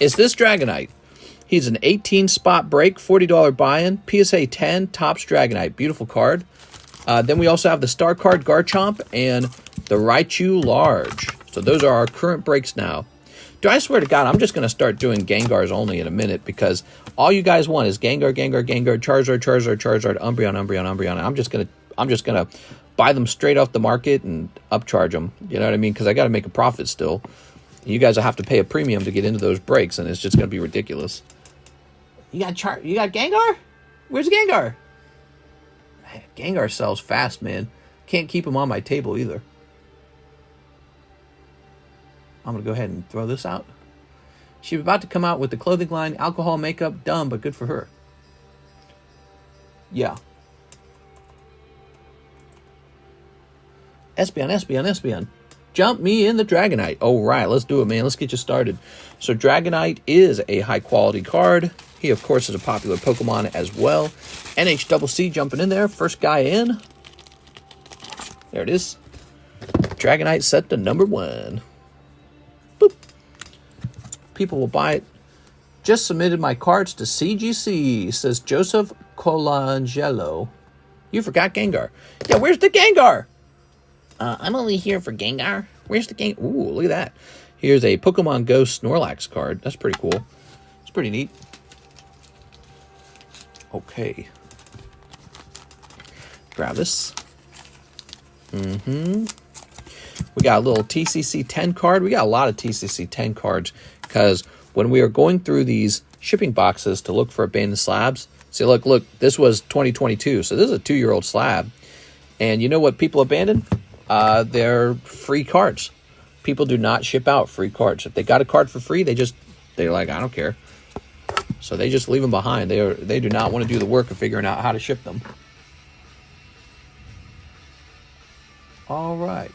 is this Dragonite. He's an 18-spot break, $40 buy-in, PSA 10, Topps Dragonite. Beautiful card. Then we also have the Star Card Garchomp and the Raichu Large. So those are our current breaks now. Dude, I swear to God, I'm just going to start doing Gengars only in a minute because all you guys want is Gengar, Charizard, Umbreon. I'm just gonna buy them straight off the market and upcharge them. You know what I mean? Because I got to make a profit still. You guys will have to pay a premium to get into those breaks, and it's just going to be ridiculous. You got Gengar? Where's Gengar? Man, Gengar sells fast, man. Can't keep him on my table either. I'm going to go ahead and throw this out. She's about to come out with the clothing line, alcohol, makeup, dumb, but good for her. Yeah. Espeon. Jump me in the Dragonite. All right, let's do it, man. Let's get you started. So Dragonite is a high-quality card. He, of course, is a popular Pokemon as well. NHCC jumping in there. First guy in. There it is. Dragonite set to number 1. Boop. People will buy it. Just submitted my cards to CGC, says Joseph Colangelo. You forgot Gengar. Yeah, where's the Gengar? I'm only here for Gengar. Where's the Gengar? Ooh, look at that. Here's a Pokemon Go Snorlax card. That's pretty cool. It's pretty neat. Okay. Grab this. We got a little TCC 10 card. We got a lot of TCC 10 cards because when we are going through these shipping boxes to look for abandoned slabs, see, look, this was 2022, so this is a 2-year-old slab. And you know what people abandon? They're free cards. People do not ship out free cards. If they got a card for free, they're like, I don't care. So they just leave them behind. They do not want to do the work of figuring out how to ship them. All right.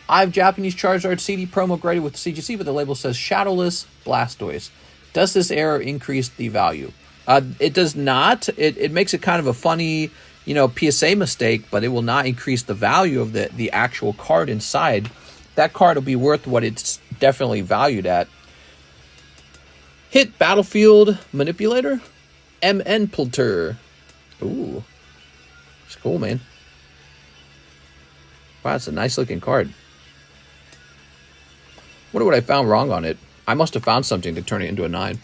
I have Japanese Charizard CD promo graded with CGC, but the label says Shadowless Blastoise. Does this error increase the value? It does not. It makes it kind of a funny, PSA mistake, but it will not increase the value of the actual card inside. That card will be worth what it's definitely valued at. Hit Battlefield Manipulator. MN Ooh. It's cool, man. Wow, it's a nice looking card. Wonder what I found wrong on it. I must have found something to turn it into a 9.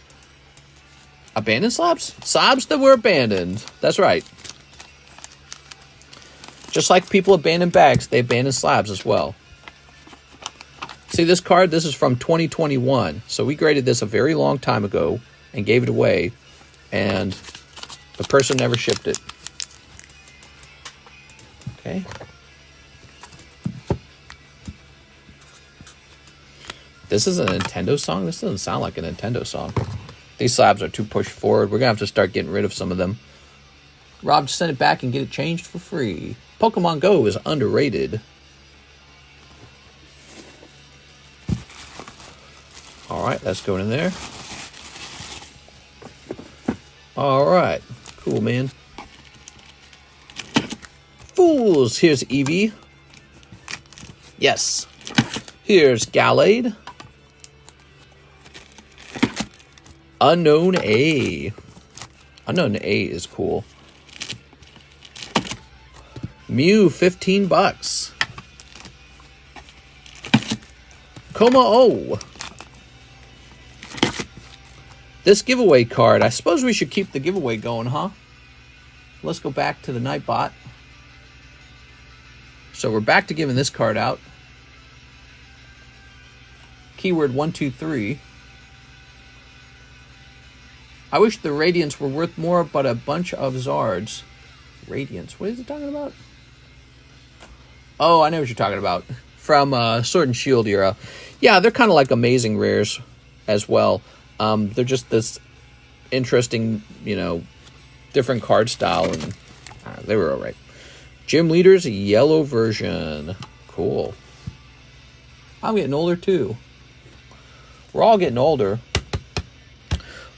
Abandoned slabs? Slabs that were abandoned. That's right. Just like people abandon bags, they abandon slabs as well. See this card? This is from 2021. So we graded this a very long time ago and gave it away. And the person never shipped it. Okay. This is a Nintendo song? This doesn't sound like a Nintendo song. These slabs are too pushed forward. We're going to have to start getting rid of some of them. Rob, just send it back and get it changed for free. Pokemon Go is underrated. All right, that's going in there. All right. Cool, man. Fools. Here's Eevee. Yes. Here's Gallade. Unknown A. Unknown A is cool. Mew, $15. Coma O. This giveaway card, I suppose we should keep the giveaway going, huh? Let's go back to the Nightbot. So we're back to giving this card out. Keyword 123. I wish the Radiants were worth more, but a bunch of Zards. Radiants, what is it talking about? Oh, I know what you're talking about. From Sword and Shield era. Yeah, they're kind of like amazing rares as well. They're just this interesting, different card style, and they were all right. Gym Leader's yellow version. Cool. I'm getting older, too. We're all getting older.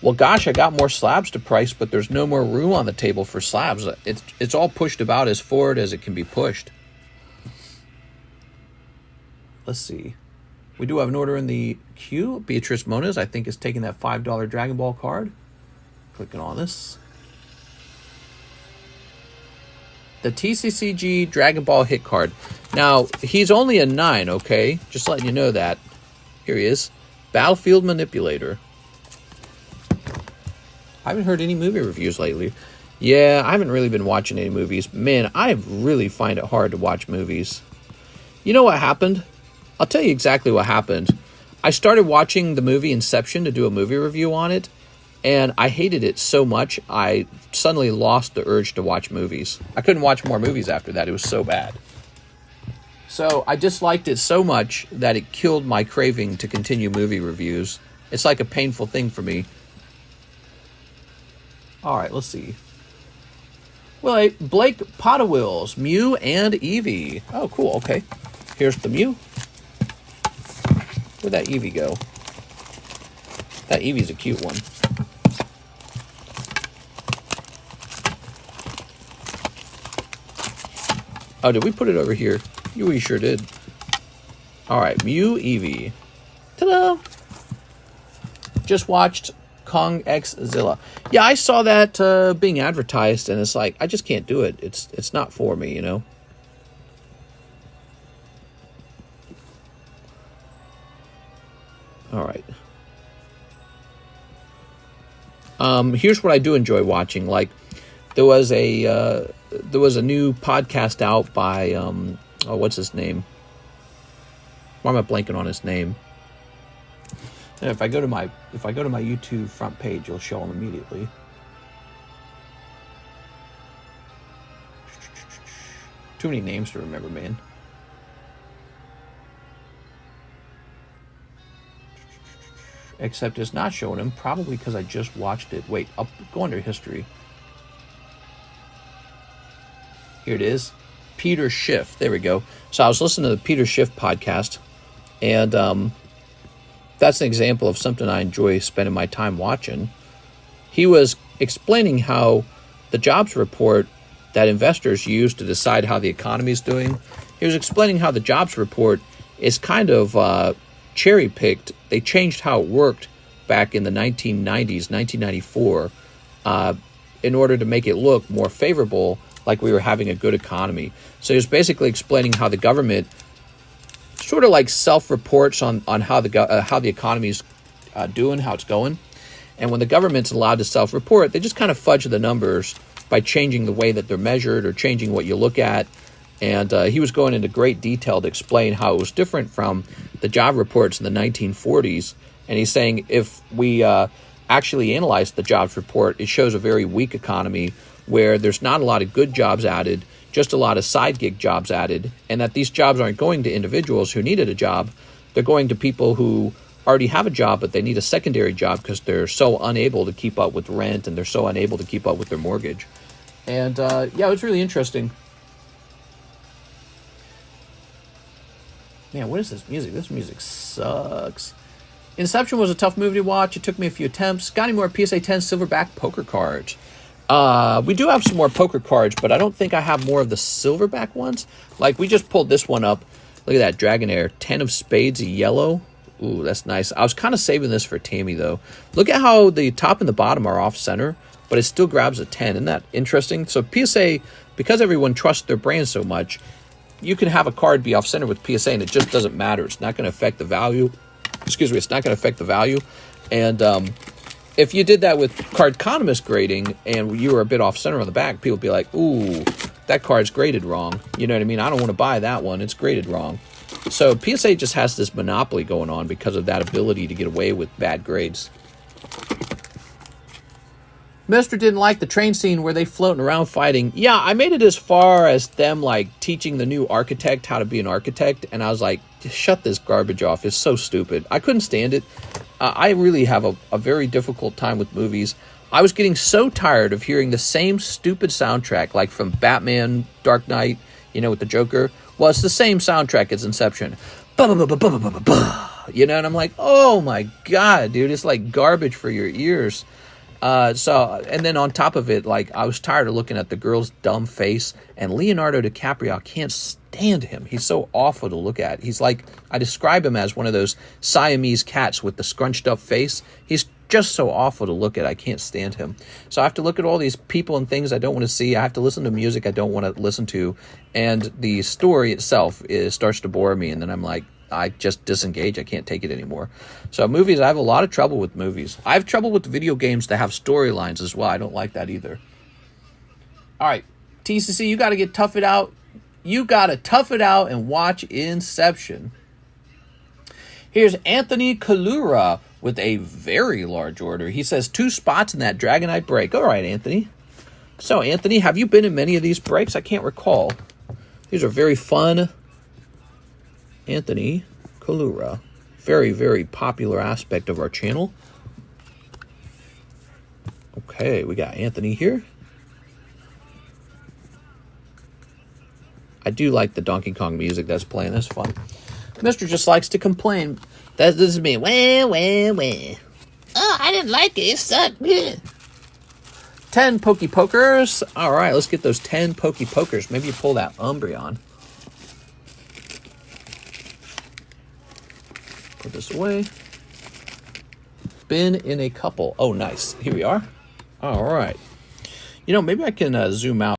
Well, gosh, I got more slabs to price, but there's no more room on the table for slabs. It's all pushed about as forward as it can be pushed. Let's see. We do have an order in the queue. Beatrice Moniz, I think, is taking that $5 Dragon Ball card. Clicking on this. The TCCG Dragon Ball hit card. Now, he's only a 9, okay? Just letting you know that. Here he is. Battlefield Manipulator. I haven't heard any movie reviews lately. Yeah, I haven't really been watching any movies. Man, I really find it hard to watch movies. You know what happened? I'll tell you exactly what happened. I started watching the movie Inception to do a movie review on it, and I hated it so much, I suddenly lost the urge to watch movies. I couldn't watch more movies after that. It was so bad. So I disliked it so much that it killed my craving to continue movie reviews. It's like a painful thing for me. All right, let's see. Well, Blake Potawills, Mew and Eevee. Oh, cool. Okay. Here's the Mew. Where'd that Eevee go? That Eevee's a cute one. Oh, did we put it over here? We sure did. All right, Mew, Eevee. Ta-da! Just watched Kong X Zilla. Yeah, I saw that being advertised, and it's like, I just can't do it. It's not for me, All right. Here's what I do enjoy watching. Like, there was a new podcast out by what's his name? Why am I blanking on his name? And if I go to my YouTube front page, you'll show him immediately. Too many names to remember, man. Except it's not showing him, probably because I just watched it. Wait, go under history. Here it is. Peter Schiff. There we go. So I was listening to the Peter Schiff podcast, and that's an example of something I enjoy spending my time watching. He was explaining how the jobs report that investors use to decide how the economy is doing, he was explaining how the jobs report is kind of cherry-picked. They changed how it worked back in the 1990s, 1994, in order to make it look more favorable, like we were having a good economy. So he was basically explaining how the government sort of like self-reports on how the economy's doing, how it's going. And when the government's allowed to self-report, they just kind of fudge the numbers by changing the way that they're measured or changing what you look at. And he was going into great detail to explain how it was different from the job reports in the 1940s. And he's saying if we actually analyze the jobs report, it shows a very weak economy where there's not a lot of good jobs added, just a lot of side gig jobs added, and that these jobs aren't going to individuals who needed a job. They're going to people who already have a job, but they need a secondary job because they're so unable to keep up with rent and they're so unable to keep up with their mortgage. And yeah, it was really interesting. Man, what is this music? This music sucks. Inception was a tough movie to watch. It took me a few attempts. Got any more PSA 10 silverback poker cards? We do have some more poker cards, but I don't think I have more of the silverback ones. Like, we just pulled this one up. Look at that, Dragonair. 10 of spades, yellow. Ooh, that's nice. I was kind of saving this for Tammy, though. Look at how the top and the bottom are off-center, but it still grabs a 10. Isn't that interesting? So PSA, because everyone trusts their brand so much, you can have a card be off-center with PSA, and it just doesn't matter. It's not going to affect the value. Excuse me, it's not going to affect the value. And if you did that with Cardconomist grading and you were a bit off-center on the back, people would be like, ooh, that card's graded wrong. You know what I mean? I don't want to buy that one. It's graded wrong. So PSA just has this monopoly going on because of that ability to get away with bad grades. Mister didn't like the train scene where they floating around fighting. Yeah, I made it as far as them like teaching the new architect how to be an architect, and I was like, shut this garbage off. It's so stupid. I couldn't stand it. I really have a very difficult time with movies. I was getting so tired of hearing the same stupid soundtrack, like from Batman, Dark Knight, you know, with the Joker. Well, it's the same soundtrack as Inception. You know, and I'm like, oh my God, dude, it's like garbage for your ears. And then on top of it, like, I was tired of looking at the girl's dumb face, and Leonardo DiCaprio, I can't stand him. He's so awful to look at. He's like, I describe him as one of those Siamese cats with the scrunched up face. He's just so awful to look at. I can't stand him. So I have to look at all these people and things I don't want to see. I have to listen to music I don't want to listen to. And the story itself starts to bore me. And then I'm like, I just disengage. I can't take it anymore. So movies, I have a lot of trouble with movies. I have trouble with video games that have storylines as well. I don't like that either. All right, TCC, you got to tough it out. You got to tough it out and watch Inception. Here's Anthony Kalura with a very large order. He says 2 spots in that Dragonite break. All right, Anthony. So, Anthony, have you been in many of these breaks? I can't recall. These are very fun. Anthony Kalura. Very, very popular aspect of our channel. Okay, we got Anthony here. I do like the Donkey Kong music that's playing. That's fun. Mister just likes to complain. This is me. Wah. Oh, I didn't like it. It sucked. 10 Pokey Pokers. All right, let's get those 10 Pokey Pokers. Maybe you pull that Umbreon. Put this away. Been in a couple. Oh, nice. Here we are. All right. You know, maybe I can zoom out.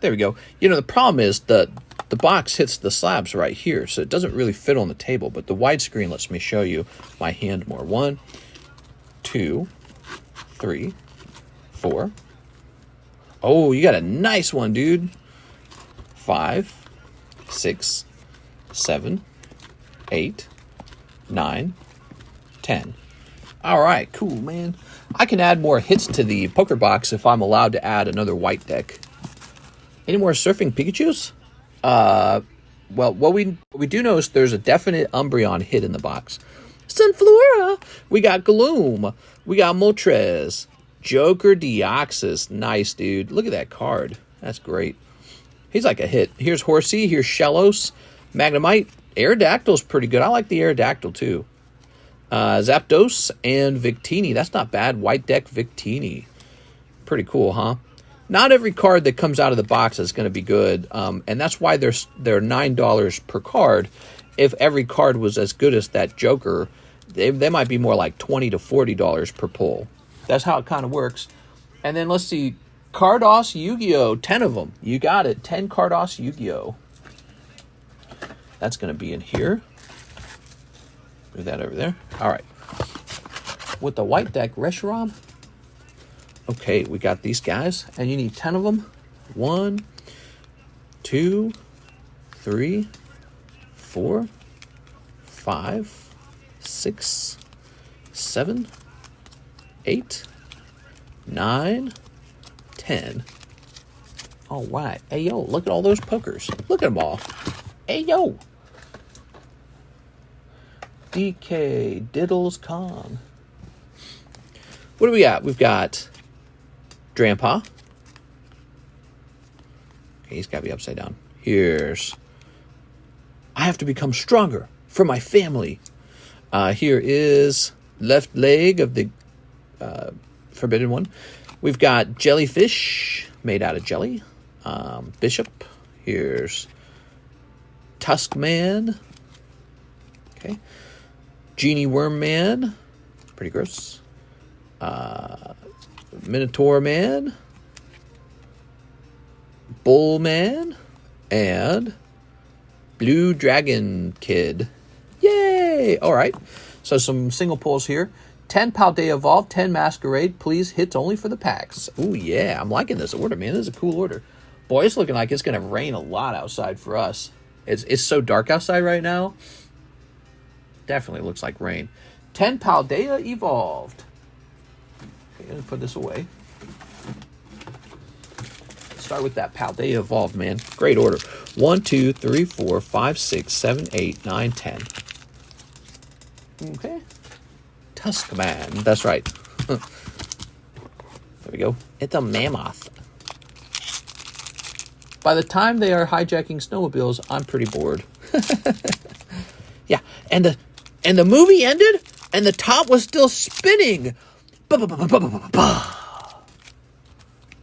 There we go. You know, the problem is the box hits the slabs right here, so it doesn't really fit on the table, but the widescreen lets me show you my hand more. 1, 2, 3, 4. Oh, you got a nice one, dude. 5, 6, 7, 8, 9, 10. All right, cool, man. I can add more hits to the poker box if I'm allowed to add another white deck. Any more Surfing Pikachus? Well, what we do know is there's a definite Umbreon hit in the box. Sunflora. We got Gloom. We got Moltres. Joker Deoxys. Nice, dude. Look at that card. That's great. He's like a hit. Here's Horsey. Here's Shellos. Magnemite. Aerodactyl's pretty good. I like the Aerodactyl too. Zapdos and Victini. That's not bad. White deck Victini. Pretty cool, huh? Not every card that comes out of the box is going to be good. And that's why they're $9 per card. If every card was as good as that Joker, they might be more like $20 to $40 per pull. That's how it kind of works. And then let's see. Cardos Yu-Gi-Oh! 10 of them. You got it. 10 Cardos Yu-Gi-Oh! That's going to be in here. Move that over there. All right. With the white deck, Reshiram. Okay, we got these guys. And you need 10 of them. 1, 2, 3, 4, 5, 6, 7, 8, 9, 10. All right. Hey, yo, look at all those pokers. Look at them all. Hey, yo. DK Diddles Con. What do we got? We've got Grandpa. Okay, he's got to be upside down. Here's I have to become stronger for my family. Here is left leg of the forbidden one. We've got Jellyfish made out of jelly. Bishop. Here's Tusk Man. Okay. Genie Worm Man. Pretty gross. Minotaur Man. Bull Man. And Blue Dragon Kid. Yay! All right. So some single pulls here. 10 Paldea Evolve, 10 Masquerade. Please, hits only for the packs. Ooh, yeah. I'm liking this order, man. This is a cool order. Boy, it's looking like it's going to rain a lot outside for us. It's so dark outside right now. Definitely looks like rain. 10 Paldea Evolved. Okay, I'm going to put this away. Start with that Paldea Evolved, man. Great order. 1, 2, 3, 4, 5, 6, 7, 8, 9, 10. Okay. Tuskman. That's right. There we go. It's a mammoth. By the time they are hijacking snowmobiles, I'm pretty bored. Yeah, and the movie ended, and the top was still spinning.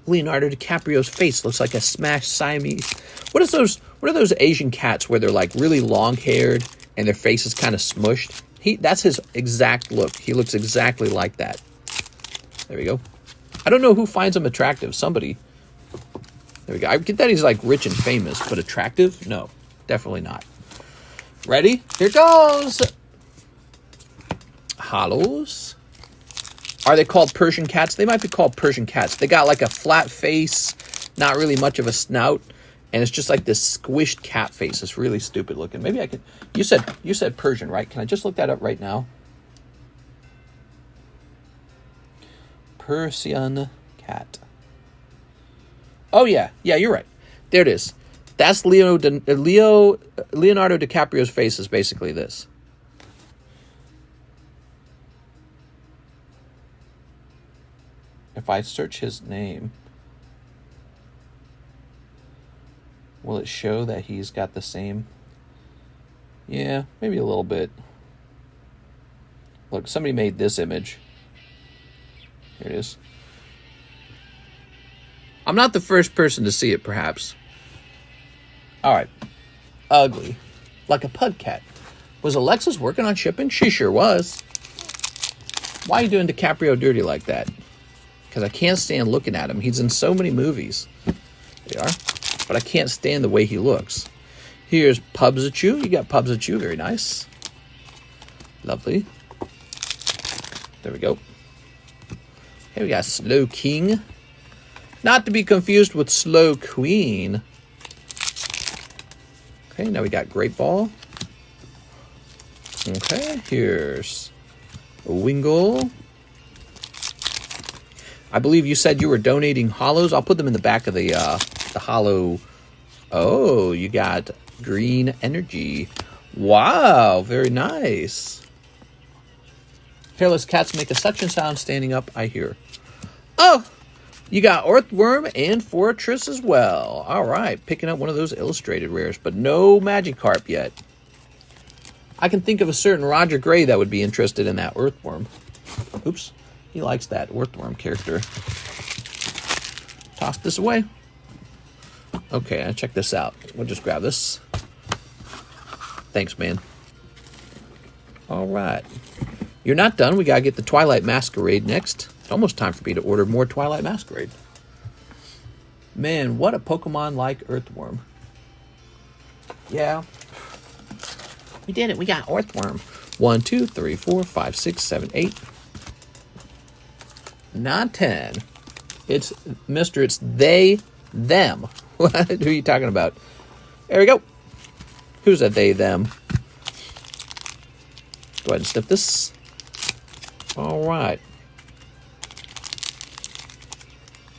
Leonardo DiCaprio's face looks like a smashed Siamese. What are those Asian cats where they're like really long haired and their face is kind of smushed? That's his exact look. He looks exactly like that. There we go. I don't know who finds him attractive. Somebody. There we go. I get that he's like rich and famous, but attractive? No, definitely not. Ready? Here goes. Hollows. Are they called Persian cats? They might be called Persian cats. They got like a flat face, not really much of a snout, and it's just like this squished cat face. It's really stupid looking. Maybe I can. You said Persian, right? Can I just look that up right now? Persian cat. Oh yeah, you're right. There it is. That's Leonardo DiCaprio's face is basically this. If I search his name, will it show that he's got the same? Yeah, maybe a little bit. Look, somebody made this image. Here it is. I'm not the first person to see it, perhaps. All right. Ugly. Like a pug cat. Was Alexis working on shipping? She sure was. Why are you doing DiCaprio dirty like that? Because I can't stand looking at him. He's in so many movies. There you are. But I can't stand the way he looks. Here's Pubzachu. You got Pubzachu. Very nice. Lovely. There we go. Here we got Slow King. Not to be confused with Slow Queen. Okay, now we got Great Ball. Okay, here's Wingle. I believe you said you were donating hollows. I'll put them in the back of the hollow. Oh, you got Green Energy. Wow, very nice. Hairless cats make a suction sound standing up, I hear. Oh, You got Earthworm and Fortress as well. All right, picking up one of those illustrated rares, but no Magikarp yet. I can think of a certain Roger Gray that would be interested in that Earthworm. Oops, he likes that Earthworm character. Toss this away. Okay, check this out. We'll just grab this. Thanks, man. All right. You're not done. We got to get the Twilight Masquerade next. It's almost time for me to order more Twilight Masquerade. Man, what a Pokemon like Earthworm. Yeah. We did it. We got Earthworm. 1, 2, 3, 4, 5, 6, 7, 8. 9, 10. It's Mr. It's they, them. Who are you talking about? There we go. Who's that they, them? Go ahead and snip this. All right.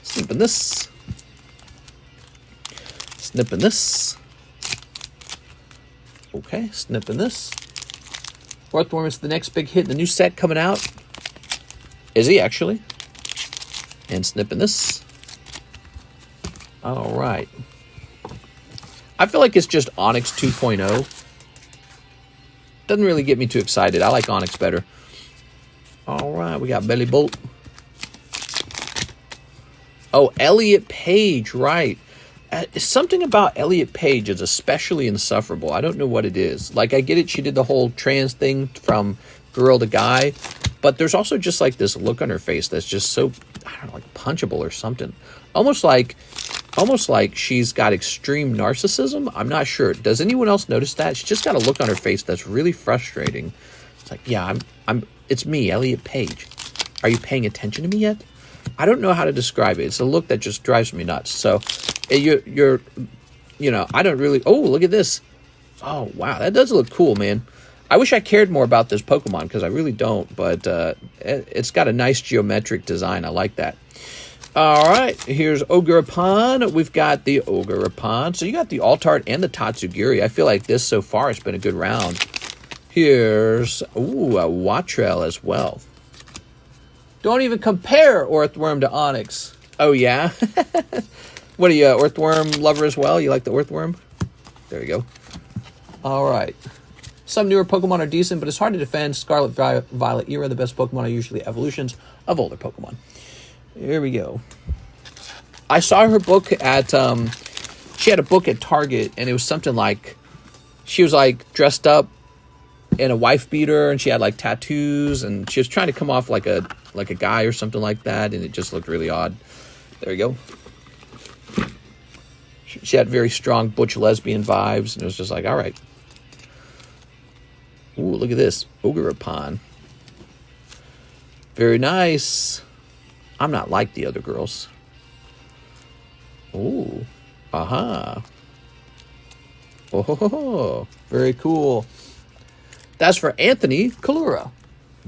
Snipping this. Snipping this. Okay, snipping this. Earthworm is the next big hit in the new set coming out. Is he actually? And snipping this. All right. I feel like it's just Onyx 2.0. Doesn't really get me too excited. I like Onyx better. All right, we got Belly Bolt. Oh, Elliot Page, right. Something about Elliot Page is especially insufferable. I don't know what it is. Like, I get it, she did the whole trans thing from girl to guy, but there's also just like this look on her face that's just so, I don't know, like punchable or something. Almost like she's got extreme narcissism. I'm not sure. Does anyone else notice that? She's just got a look on her face that's really frustrating. It's like, yeah, it's me, Elliot Page. Are you paying attention to me yet? I don't know how to describe it. It's a look that just drives me nuts. So you're I don't really, oh, look at this. Oh, wow. That does look cool, man. I wish I cared more about this Pokemon because I really don't, but it's got a nice geometric design. I like that. All right, here's Ogerpon. We've got the Ogerpon. So you got the Altart and the Tatsugiri. I feel like this so far has been a good round. Here's, a Watrel as well. Don't even compare Earthworm to Onyx. Oh, yeah? What are you, Earthworm lover as well? You like the Earthworm? There you go. All right. Some newer Pokemon are decent, but it's hard to defend. Scarlet Violet era, the best Pokemon are usually evolutions of older Pokemon. Here we go. I saw her book at, she had a book at Target, and it was something like, she was like dressed up in a wife beater, and she had like tattoos, and she was trying to come off like a guy or something like that, and it just looked really odd. There you go. She had very strong butch lesbian vibes, and it was just like, all right. Ooh, look at this. Ogerpon. Very nice. I'm not like the other girls. Ooh. Aha. Oh, ho, ho, ho. Very cool. That's for Anthony Kalura.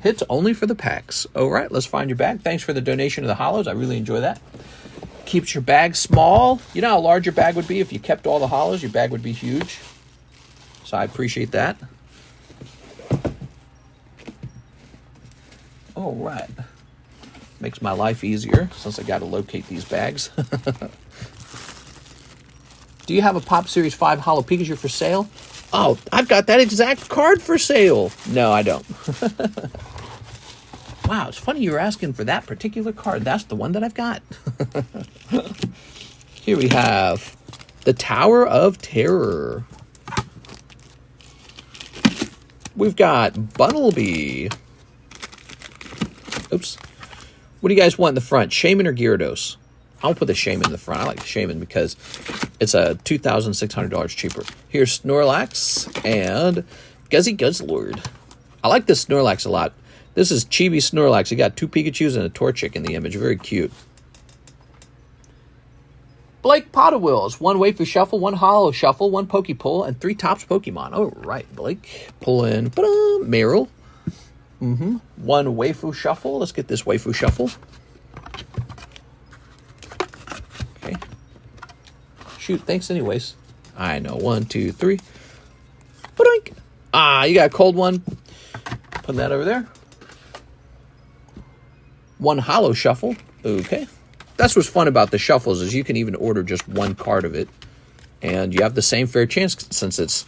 Hits only for the packs. All right, let's find your bag. Thanks for the donation to the Hollows. I really enjoy that. Keeps your bag small. You know how large your bag would be if you kept all the Hollows? Your bag would be huge. So I appreciate that. All right. Makes my life easier since I got to locate these bags. Do you have a Pop Series 5 Hollow Pikachu for sale? Oh, I've got that exact card for sale. No, I don't. Wow, it's funny you were asking for that particular card. That's the one that I've got. Here we have the Tower of Terror. We've got Bunnelby. Oops. What do you guys want in the front, Shaman or Gyarados? I'll put the Shaman in the front. I like the Shaman because it's a $2,600 cheaper. Here's Snorlax and Guzzy Guzzlord. I like this Snorlax a lot. This is Chibi Snorlax. He got 2 Pikachus and a Torchic in the image. Very cute. Blake Potawills. 1 Waifu Shuffle, 1 Hollow Shuffle, 1 Pokepull, and 3 Tops Pokemon. All right, Blake. Pull in Meryl. 1 Waifu Shuffle. Let's get this Waifu Shuffle. Okay. Shoot, thanks anyways. I know. 1, 2, 3. Ba-doink. Ah, you got a cold one. Put that over there. 1 Hollow Shuffle. Okay. that's what's fun about the shuffles is you can even order just one card of it, and you have the same fair chance since it's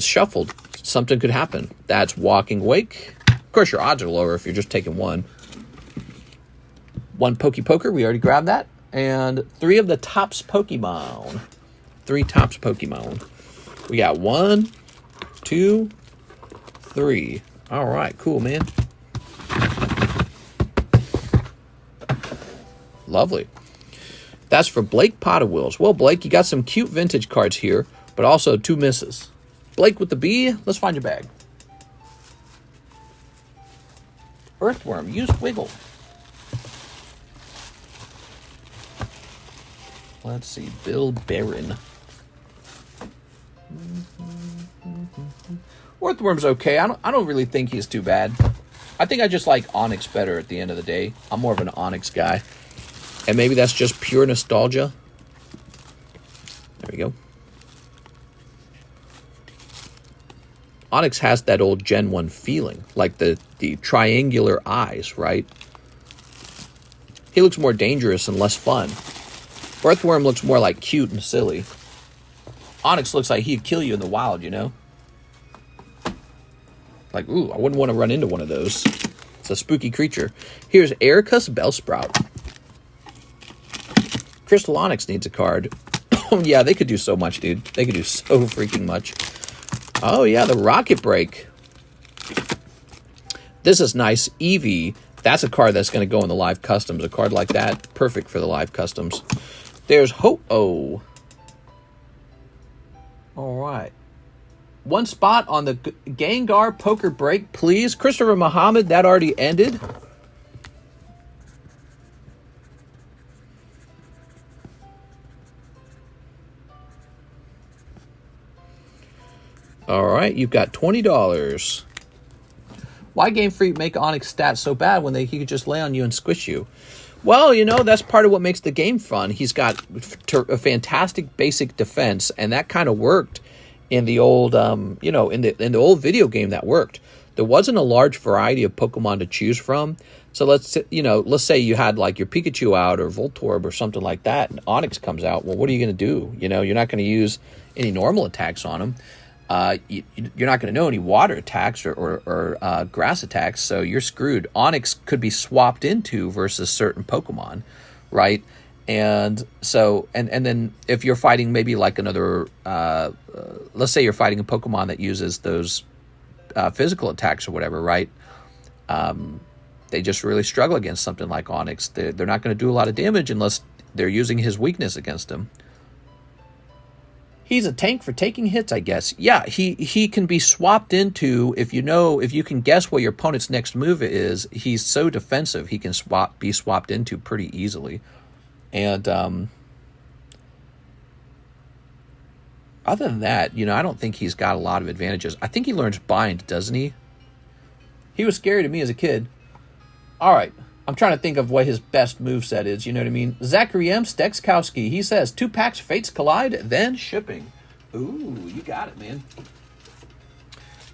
shuffled. Something could happen. That's Walking Wake. Of course, your odds are lower if you're just taking one. One Pokey Poker, we already grabbed that. And 3 of the Tops Pokemon. 3 Tops Pokemon. We got 1, 2, 3. All right, cool, man. Lovely. That's for Blake Potterwills. Well, Blake, you got some cute vintage cards here, but also 2 misses. Blake with the B, let's find your bag. Earthworm, use Wiggle. Let's see, Bill Barron. Earthworm's okay. I don't really think he's too bad. I think I just like Onyx better at the end of the day. I'm more of an Onyx guy. And maybe that's just pure nostalgia. There we go. Onyx has that old Gen 1 feeling, like the triangular eyes, right? He looks more dangerous and less fun. Earthworm looks more like cute and silly. Onyx looks like he'd kill you in the wild, you know? Like, ooh, I wouldn't want to run into one of those. It's a spooky creature. Here's Erika's Bellsprout. Crystal Onyx needs a card. Oh, yeah, they could do so much, dude. They could do so freaking much. Oh, yeah, the Rocket Break. This is nice. Eevee. That's a card that's going to go in the live customs. A card like that, perfect for the live customs. There's Ho-Oh. All right. One spot on the Gengar Poker Break, please. Christopher Muhammad, that already ended. All right, you've got $20. Why Game Freak make Onyx stats so bad when he could just lay on you and squish you? Well, you know, that's part of what makes the game fun. He's got a fantastic basic defense, and that kind of worked in the old, you know, in the old video game. That worked. There wasn't a large variety of Pokemon to choose from. So let's say you had like your Pikachu out or Voltorb or something like that, and Onyx comes out. Well, what are you going to do? You know, you're not going to use any normal attacks on him. You're not going to know any water attacks or grass attacks, so you're screwed. Onyx could be swapped into versus certain Pokemon, right? And so, and then if you're fighting maybe like another, let's say you're fighting a Pokemon that uses those physical attacks or whatever, right? They just really struggle against something like Onyx. They're not going to do a lot of damage unless they're using his weakness against him. He's a tank for taking hits, I guess. Yeah, he can be swapped into, if you can guess what your opponent's next move is, he's so defensive, he can be swapped into pretty easily. And other than that, you know, I don't think he's got a lot of advantages. I think he learns Bind, doesn't he? He was scary to me as a kid. All right. I'm trying to think of what his best moveset is, you know what I mean? Zachary M. Stekskowski, he says, 2 packs, Fates Collide, then shipping. Ooh, you got it, man.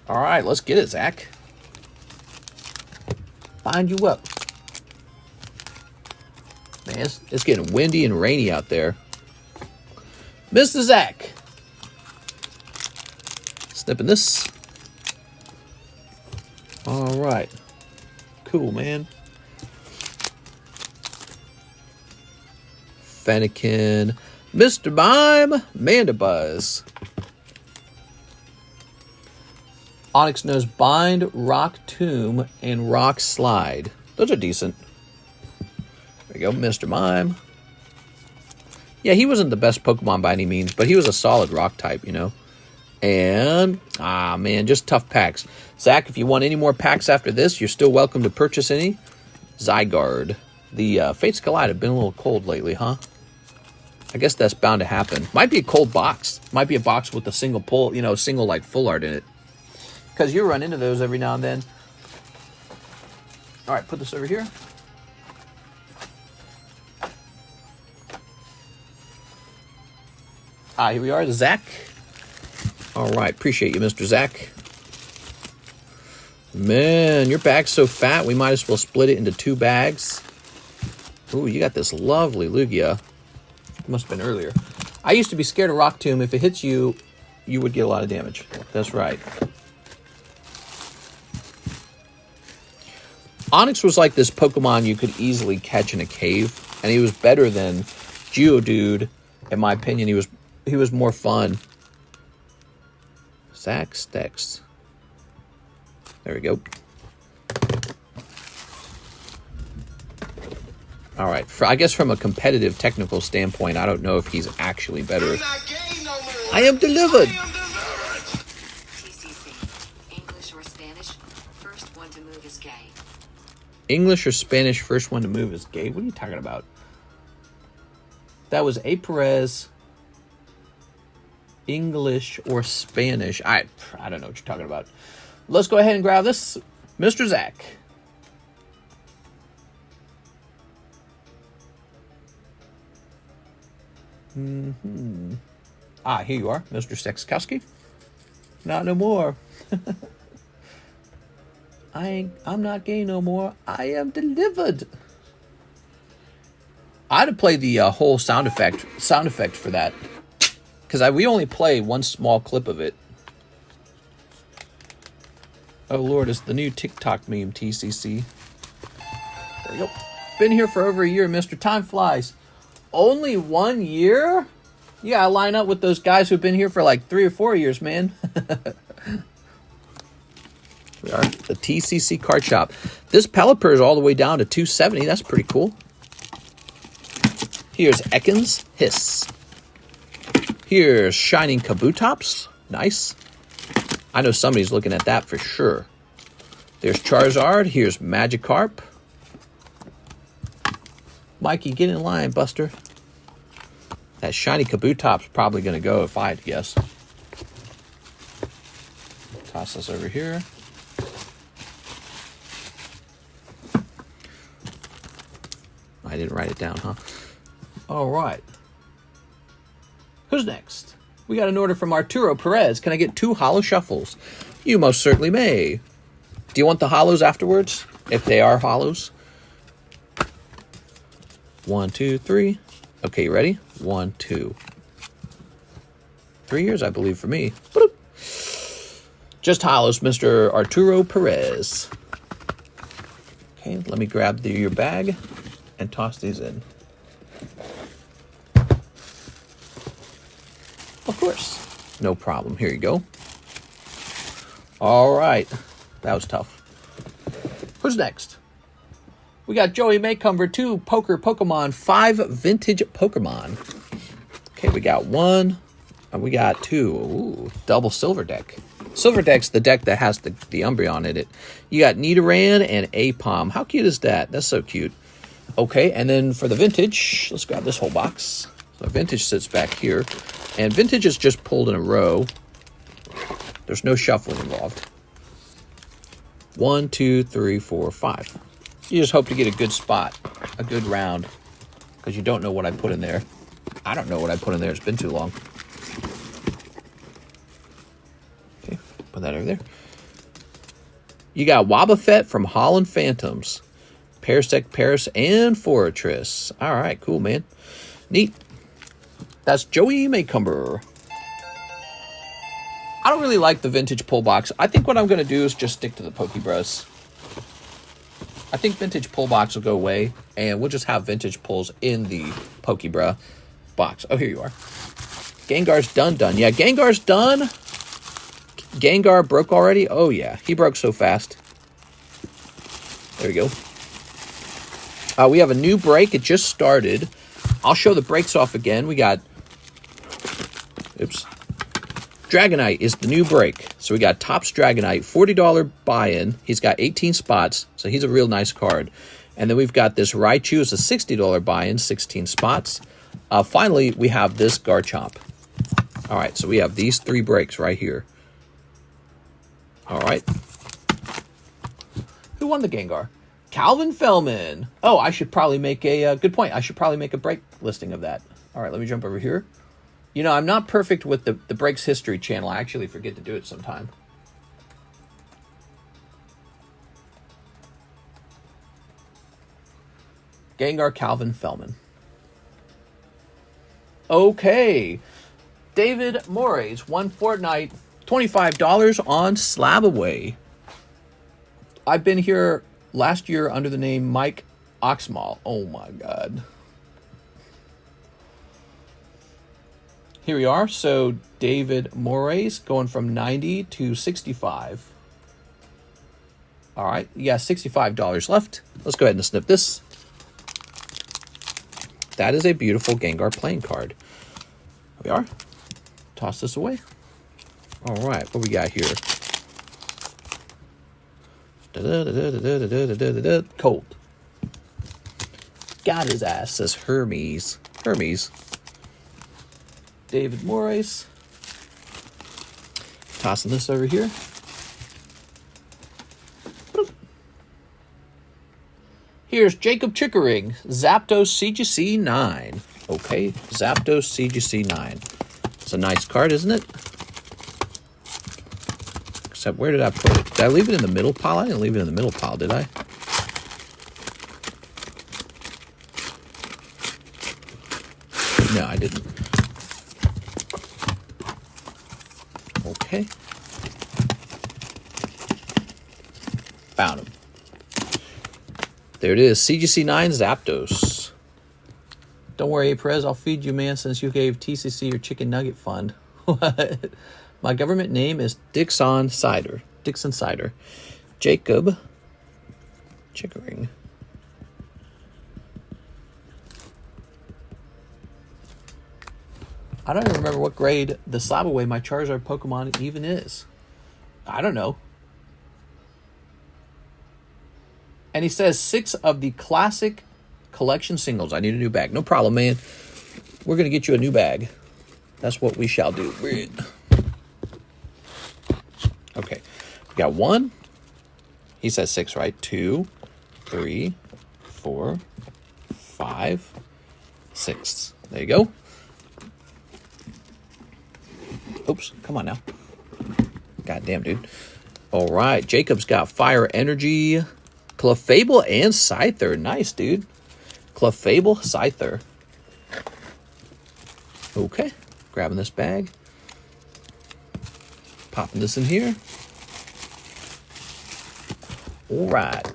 All right, let's get it, Zach. Bind you up. Man, it's getting windy and rainy out there. Mr. Zach. Snipping this. All right. Cool, man. Fennekin, Mr. Mime, Mandibuzz. Onyx knows Bind, Rock Tomb, and Rock Slide. Those are decent. There you go, Mr. Mime. Yeah, he wasn't the best Pokemon by any means, but he was a solid rock type, you know. And, man, just tough packs. Zach, if you want any more packs after this, you're still welcome to purchase any. Zygarde. The Fates Collide have been a little cold lately, huh? I guess that's bound to happen. Might be a cold box. Might be a box with a single pull, you know, single like full art in it. Because you run into those every now and then. All right, put this over here. Here we are, Zach. All right, appreciate you, Mr. Zach. Man, your bag's so fat, we might as well split it into 2 bags. Ooh, you got this lovely Lugia. Must have been earlier. I used to be scared of Rock Tomb. If it hits you, you would get a lot of damage. That's right. Onix was like this Pokemon you could easily catch in a cave, and he was better than Geodude. In my opinion, he was more fun. Zax Dex. There we go. All right. I guess from a competitive technical standpoint, I don't know if he's actually better. I am delivered. TCC. English or Spanish? First one to move is gay. English or Spanish, first one to move is gay? What are you talking about? That was A. Perez. English or Spanish. I don't know what you're talking about. Let's go ahead and grab this. Mr. Zach. Ah, here you are, Mr. Sexkowski. Not no more. I'm not gay no more. I am delivered. I had to play the whole sound effect for that, because we only play one small clip of it. Oh Lord, it's the new TikTok meme, TCC. There we go. Been here for over a year, Mr. Time flies. Only 1 year? Yeah, I line up with those guys who've been here for like 3 or 4 years, man. We are the TCC card shop. This Pelipper is all the way down to 270. That's pretty cool. Here's Ekans Hiss. Here's Shining Kabutops. Nice. I know somebody's looking at that for sure. There's Charizard. Here's Magikarp. Mikey, get in line, Buster. That shiny Kabutop's probably going to go if I had to guess. Toss this over here. I didn't write it down, huh? All right. Who's next? We got an order from Arturo Perez. Can I get 2 holo shuffles? You most certainly may. Do you want the holos afterwards? If they are holos. 1, 2, 3. Okay, you ready? 1, 2. 3 years, I believe, for me. Boop. Just holos, Mr. Arturo Perez. Okay, let me grab your bag and toss these in. Of course. No problem. Here you go. All right. That was tough. Who's next? We got Joey Maycumber, 2 Poker Pokemon, 5 Vintage Pokemon. Okay, we got 1, and we got 2. Ooh, double Silver Deck. Silver Deck's the deck that has the Umbreon in it. You got Nidoran and Apom. How cute is that? That's so cute. Okay, and then for the Vintage, let's grab this whole box. So Vintage sits back here, and Vintage is just pulled in a row. There's no shuffling involved. 1, 2, 3, 4, 5. You just hope to get a good spot, a good round, because you don't know what I put in there. I don't know what I put in there. It's been too long. Okay, put that over there. You got Wobbuffet from Holland Phantoms, Parasect, Paris, and Fortress. All right, cool, man. Neat. That's Joey Maycumber. I don't really like the vintage pull box. I think what I'm going to do is just stick to the Pokebros. I think vintage pull box will go away, and we'll just have vintage pulls in the Pokebra box. Oh, here you are. Gengar's done. Yeah, Gengar's done. Gengar broke already? Oh, yeah. He broke so fast. There we go. We have a new break. It just started. I'll show the breaks off again. We got... Oops. Dragonite is the new break. So we got Topps Dragonite, $40 buy-in. He's got 18 spots, so he's a real nice card. And then we've got this Raichu, it's a $60 buy-in, 16 spots. Finally, we have this Garchomp. All right, so we have these 3 breaks right here. All right. Who won the Gengar? Calvin Fellman. Oh, I should probably make a good point. I should probably make a break listing of that. All right, let me jump over here. You know, I'm not perfect with the Breaks History channel. I actually forget to do it sometime. Gengar Calvin Fellman. Okay. David Moraes won Fortnite $25 on Slabaway. I've been here last year under the name Mike Oxmal. Oh my God. Here we are. So David Moraes going from 90 to 65. All right. You got $65 left. Let's go ahead and snip this. That is a beautiful Gengar playing card. Here we are. Toss this away. All right. What we got here? Cold. Got his ass, says Hermes. Hermes. David Moraes. Tossing this over here. Here's Jacob Chickering, Zapdos CGC 9. Okay, Zapdos CGC 9. It's a nice card, isn't it? Except, where did I put it? Did I leave it in the middle pile? I didn't leave it in the middle pile, did I? No, I didn't. Okay. Found him. There it is. CGC 9 Zapdos. Don't worry, Perez. I'll feed you, man, since you gave TCC your chicken nugget fund. What? My government name is Dixon Cider. Dixon Cider. Jacob Chickering. I don't even remember what grade the Slabaway my Charizard Pokemon even is. I don't know. And he says 6 of the classic collection singles. I need a new bag. No problem, man. We're going to get you a new bag. That's what we shall do. Okay. We got 1. He says 6, right? 2, 3, 4, 5, 6. There you go. Oops. Come on now. Goddamn, dude. All right. Jacob's got Fire Energy, Clefable, and Scyther. Nice, dude. Clefable, Scyther. Okay. Grabbing this bag. Popping this in here. All right.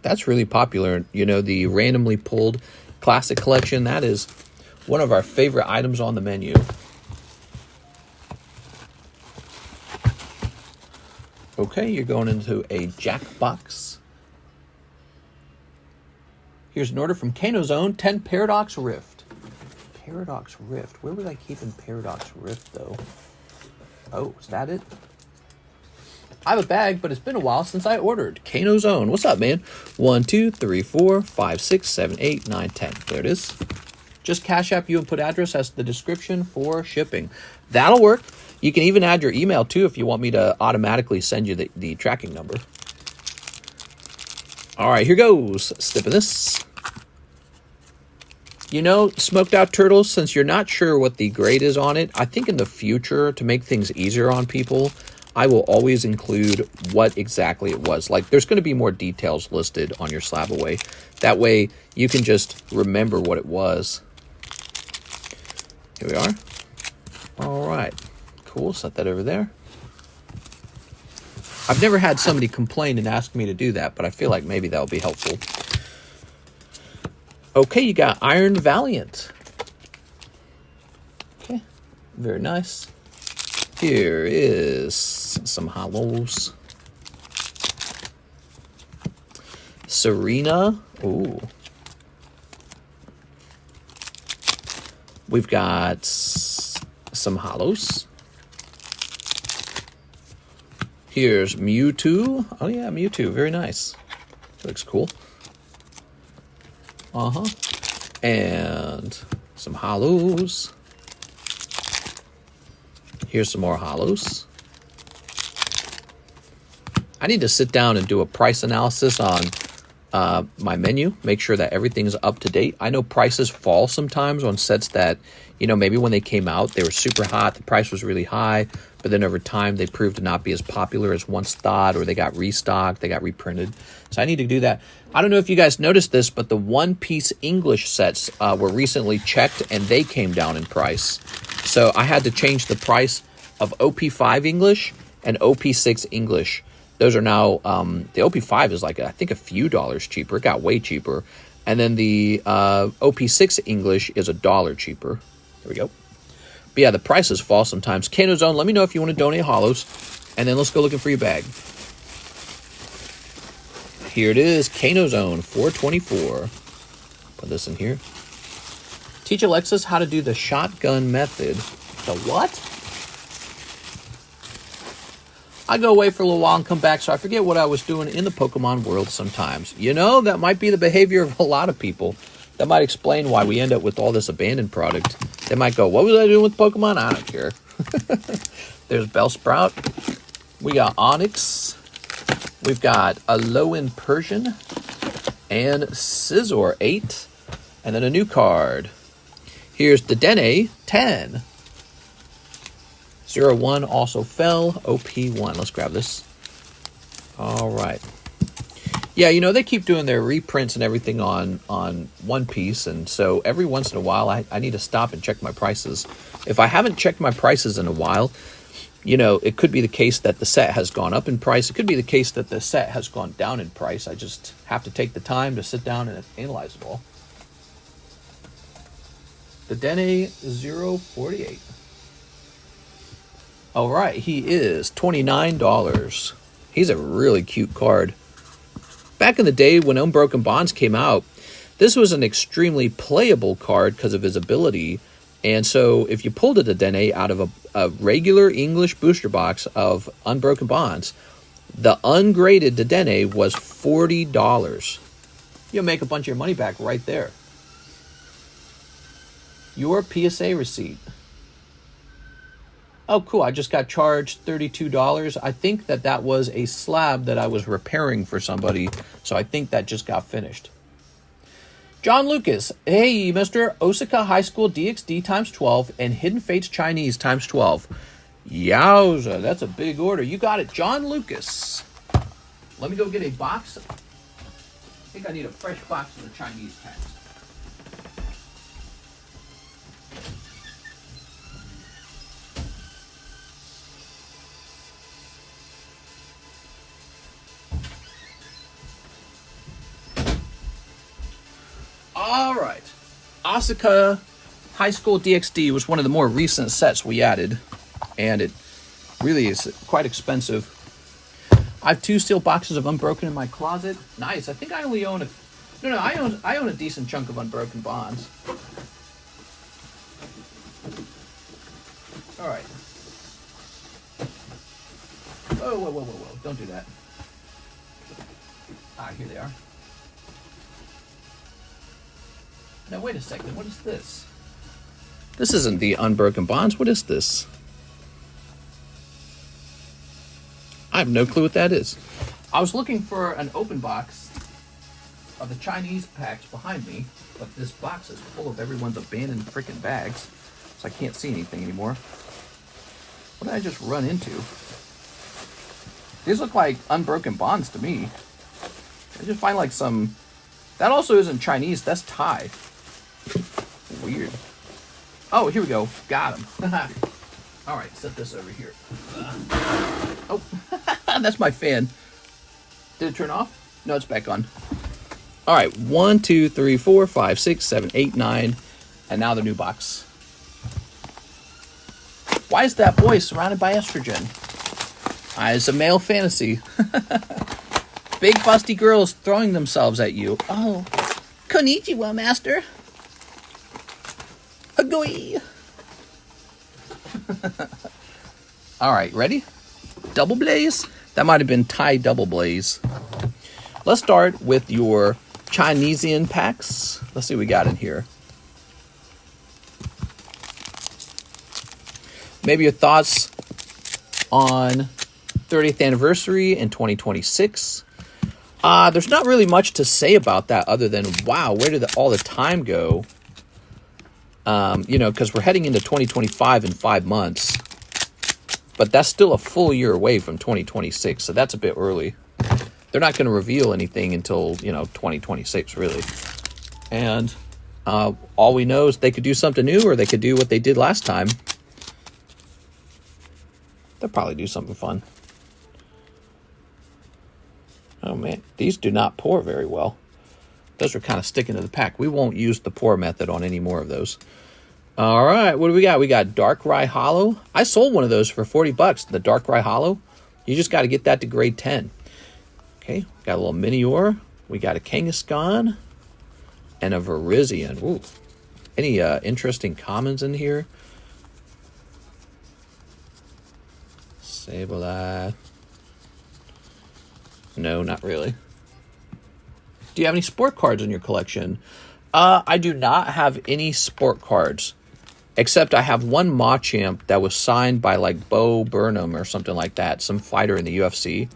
That's really popular. You know, the randomly pulled classic collection. That is one of our favorite items on the menu. Okay, you're going into a Jack box. Here's an order from Kano's Own, 10 Paradox Rift. Paradox Rift. Where was I keeping Paradox Rift, though? Oh, is that it? I have a bag, but it's been a while since I ordered. Kano's Own. What's up, man? 1, 2, 3, 4, 5, 6, 7, 8, 9, 10. There it is. Just Cash App you and put address as the description for shipping. That'll work. You can even add your email, too, if you want me to automatically send you the tracking number. All right, here goes. Snipping this. You know, smoked out turtles, since you're not sure what the grade is on it, I think in the future, to make things easier on people, I will always include what exactly it was. Like, there's going to be more details listed on your Slabaway. That way, you can just remember what it was. Here we are. All right. Cool. Set that over there. I've never had somebody complain and ask me to do that, but I feel like maybe that'll be helpful. Okay, you got Iron Valiant. Okay. Very nice. Here is some hollows. Serena. Ooh. We've got some hollows. Here's Mewtwo. Oh yeah, Mewtwo. Very nice. Looks cool. Uh-huh. And some hollows. Here's some more hollows. I need to sit down and do a price analysis on my menu, make sure that everything's up to date. I know prices fall sometimes on sets that, maybe when they came out, they were super hot, the price was really high, but then over time they proved to not be as popular as once thought, or they got restocked, they got reprinted. So I need to do that. I don't know if you guys noticed this, but the One Piece English sets were recently checked, and they came down in price. So I had to change the price of OP5 English and OP6 English. Those are now, the OP5 is like, I think, a few dollars cheaper. It got way cheaper. And then the OP6 English is $1 cheaper. There we go. But yeah, the prices fall sometimes. Kano Zone, let me know if you want to donate hollows. And then let's go looking for your bag. Here it is, Kano Zone 424. Put this in here. Teach Alexis how to do the shotgun method. The what? I go away for a little while and come back, so I forget what I was doing in the Pokemon world sometimes. That might be the behavior of a lot of people. That might explain why we end up with all this abandoned product. They might go, what was I doing with Pokemon? I don't care. There's Bellsprout. We got Onyx. We've got Alolan Persian. And Scizor 8. And then a new card. Here's Dedenne 10. 01 also fell. OP1. Let's grab this. All right. Yeah, they keep doing their reprints and everything on One Piece. And so every once in a while, I need to stop and check my prices. If I haven't checked my prices in a while, it could be the case that the set has gone up in price. It could be the case that the set has gone down in price. I just have to take the time to sit down and analyze it all. The Dedenne 048. All right, he is $29. He's a really cute card. Back in the day when Unbroken Bonds came out, this was an extremely playable card because of his ability. And so if you pulled a Dedenne out of a regular English booster box of Unbroken Bonds, the ungraded Dedenne was $40. You'll make a bunch of your money back right there. Your PSA receipt. Oh, cool. I just got charged $32. I think that was a slab that I was repairing for somebody, so I think that just got finished. John Lucas. Hey, Mr. Osaka High School DxD times 12 and Hidden Fates Chinese times 12. Yowza, that's a big order. You got it, John Lucas. Let me go get a box. I think I need a fresh box of the Chinese packs. All right. Osaka High School DxD was one of the more recent sets we added, and it really is quite expensive. I have 2 steel boxes of Unbroken in my closet. Nice. I think I only own I own a decent chunk of Unbroken Bonds. All right. Whoa. Don't do that. Here they are. Now, wait a second. What is this? This isn't the Unbroken Bonds. What is this? I have no clue what that is. I was looking for an open box of the Chinese packs behind me, but this box is full of everyone's abandoned freaking bags, so I can't see anything anymore. What did I just run into? These look like Unbroken Bonds to me. I just find like some... That also isn't Chinese. That's Thai. Weird. Oh, here we go. Got him. All right, set this over here. Oh, that's my fan. Did it turn off? No, it's back on. All right, 1, 2, 3, 4, 5, 6, 7, 8, 9, and now the new box. Why is that boy surrounded by estrogen? It's a male fantasy. Big busty girls throwing themselves at you. Oh, konnichiwa, master. Hagoi. All right, ready? Double blaze. That might have been Thai double blaze. Let's start with your Chinesian packs. Let's see what we got in here. Maybe your thoughts on 30th anniversary in 2026. There's not really much to say about that other than, wow, where did all the time go? You know, because we're heading into 2025 in 5 months. But that's still a full year away from 2026, so that's a bit early. They're not going to reveal anything until, you know, 2026, really. And all we know is they could do something new, or they could do what they did last time. They'll probably do something fun. Oh, man. These do not pour very well. Those are kind of sticking to the pack. We won't use the pour method on any more of those. All right. What do we got? We got Darkrai Hollow. I sold one of those for $40. The Darkrai Hollow. You just got to get that to grade 10. Okay. Got a little Minior. We got a Kangaskhan. And a Virizion. Ooh. Any interesting commons in here? Sableye. No, not really. Do you have any sport cards in your collection? I do not have any sport cards. Except I have one Machamp that was signed by like Bo Burnham or something like that. Some fighter in the UFC.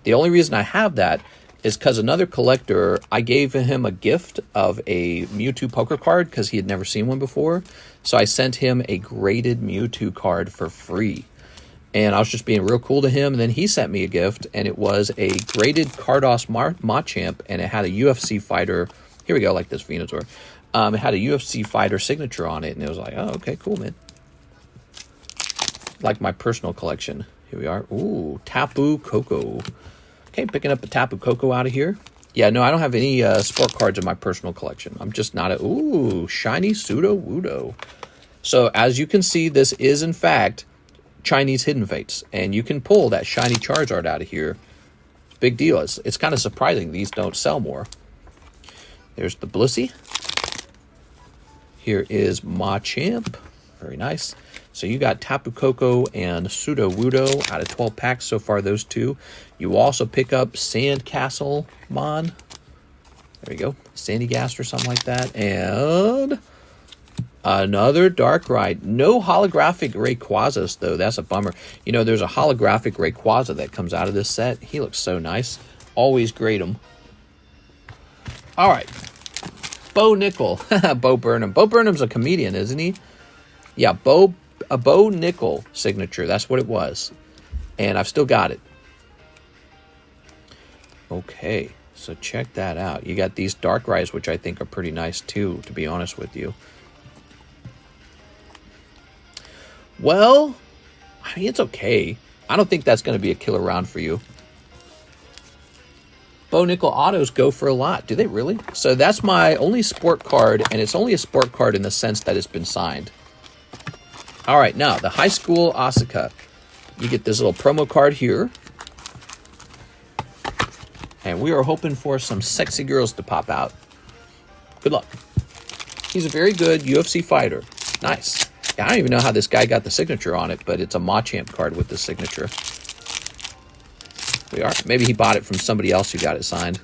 The only reason I have that is because another collector, I gave him a gift of a Mewtwo poker card because he had never seen one before. So I sent him a graded Mewtwo card for free. And I was just being real cool to him. And then he sent me a gift, and it was a graded Cardos Machamp, and it had a UFC fighter. Here we go, like this Venusaur. It had a UFC fighter signature on it, and it was like, oh, okay, cool, man. Like my personal collection. Here we are. Ooh, Tapu Koko. Okay, picking up a Tapu Koko out of here. Yeah, no, I don't have any sport cards in my personal collection. I'm just not a... Ooh, shiny Pseudo-Wudo. So, as you can see, this is, in fact, Chinese Hidden Fates. And you can pull that shiny Charizard out of here. It's a big deal. It's kind of surprising these don't sell more. There's the Blissey. Here is Machamp. Very nice. So you got Tapu Koko and Pseudo-Wudo out of 12 packs so far, those two. You also pick up Sandcastle Mon. There you go. Sandygast or something like that. And another Darkrai. No holographic Rayquazas, though. That's a bummer. You know, there's a holographic Rayquaza that comes out of this set. He looks so nice. Always grade him. All right. Bo Nickel. Bo Burnham. Bo Burnham's a comedian, isn't he? Yeah, a Bo Nickel signature. That's what it was. And I've still got it. Okay, so check that out. You got these Darkrai's, which I think are pretty nice too, to be honest with you. Well, I mean, it's okay. I don't think that's going to be a killer round for you. Bo Nickel autos go for a lot. Do they really? So that's my only sport card, and it's only a sport card in the sense that it's been signed. All right, now, the High School Asuka. You get this little promo card here. And we are hoping for some sexy girls to pop out. Good luck. He's a very good UFC fighter. Nice. Yeah, I don't even know how this guy got the signature on it, but it's a Machamp card with the signature. We are. Maybe he bought it from somebody else who got it signed.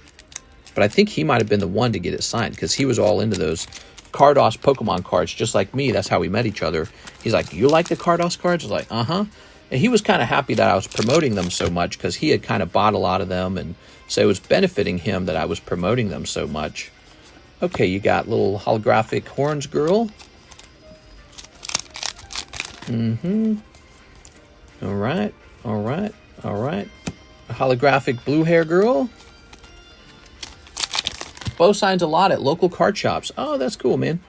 But I think he might have been the one to get it signed because he was all into those Cardos Pokemon cards, just like me. That's how we met each other. He's like, you like the Cardos cards? I was like, uh-huh. And he was kind of happy that I was promoting them so much because he had kind of bought a lot of them. And so it was benefiting him that I was promoting them so much. Okay, you got little holographic Horns Girl. All right, all right, all right. A holographic Blue Hair Girl. Bo signs a lot at local card shops. Oh, that's cool, man.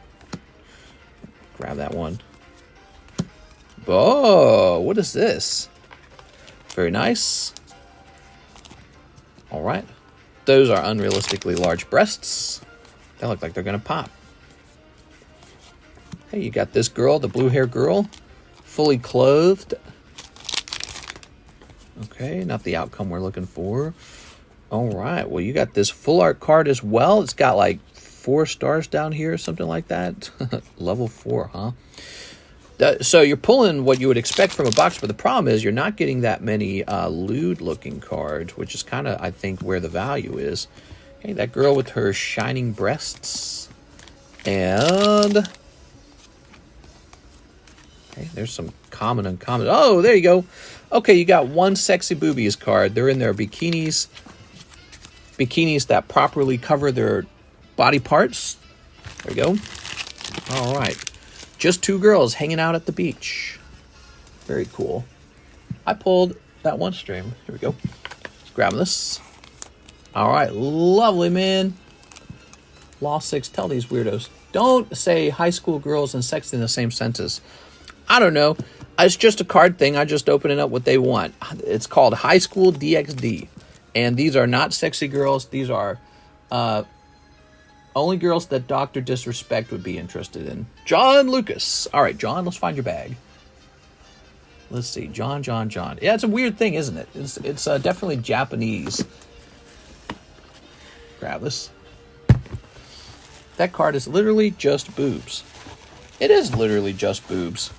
Grab that one. Oh, what is this? Very nice. All right. Those are unrealistically large breasts. They look like they're going to pop. Hey, you got this girl, the blue hair girl, fully clothed. Okay, not the outcome we're looking for. All right, well, you got this full art card as well. It's got like 4 stars down here, something like that. Level 4, huh? So you're pulling what you would expect from a box, but the problem is you're not getting that many lewd-looking cards, which is kind of, I think, where the value is. Hey, that girl with her shining breasts. And... okay, there's some common, uncommon. Oh, there you go. Okay, you got one Sexy Boobies card. They're in their bikinis. bikinis that properly cover their body parts. There we go. All right. Just 2 girls hanging out at the beach. Very cool. I pulled that one stream. Here we go. Grab this. All right. Lovely, man. Law 6, tell these weirdos. Don't say high school girls and sex in the same sentence. I don't know. It's just a card thing. I just open it up what they want. It's called High School DxD. And these are not sexy girls. These are only girls that Dr. Disrespect would be interested in. John Lucas. All right, John, let's find your bag. Let's see. John. Yeah, it's a weird thing, isn't it? It's definitely Japanese. Grab this. That card is literally just boobs. It is literally just boobs.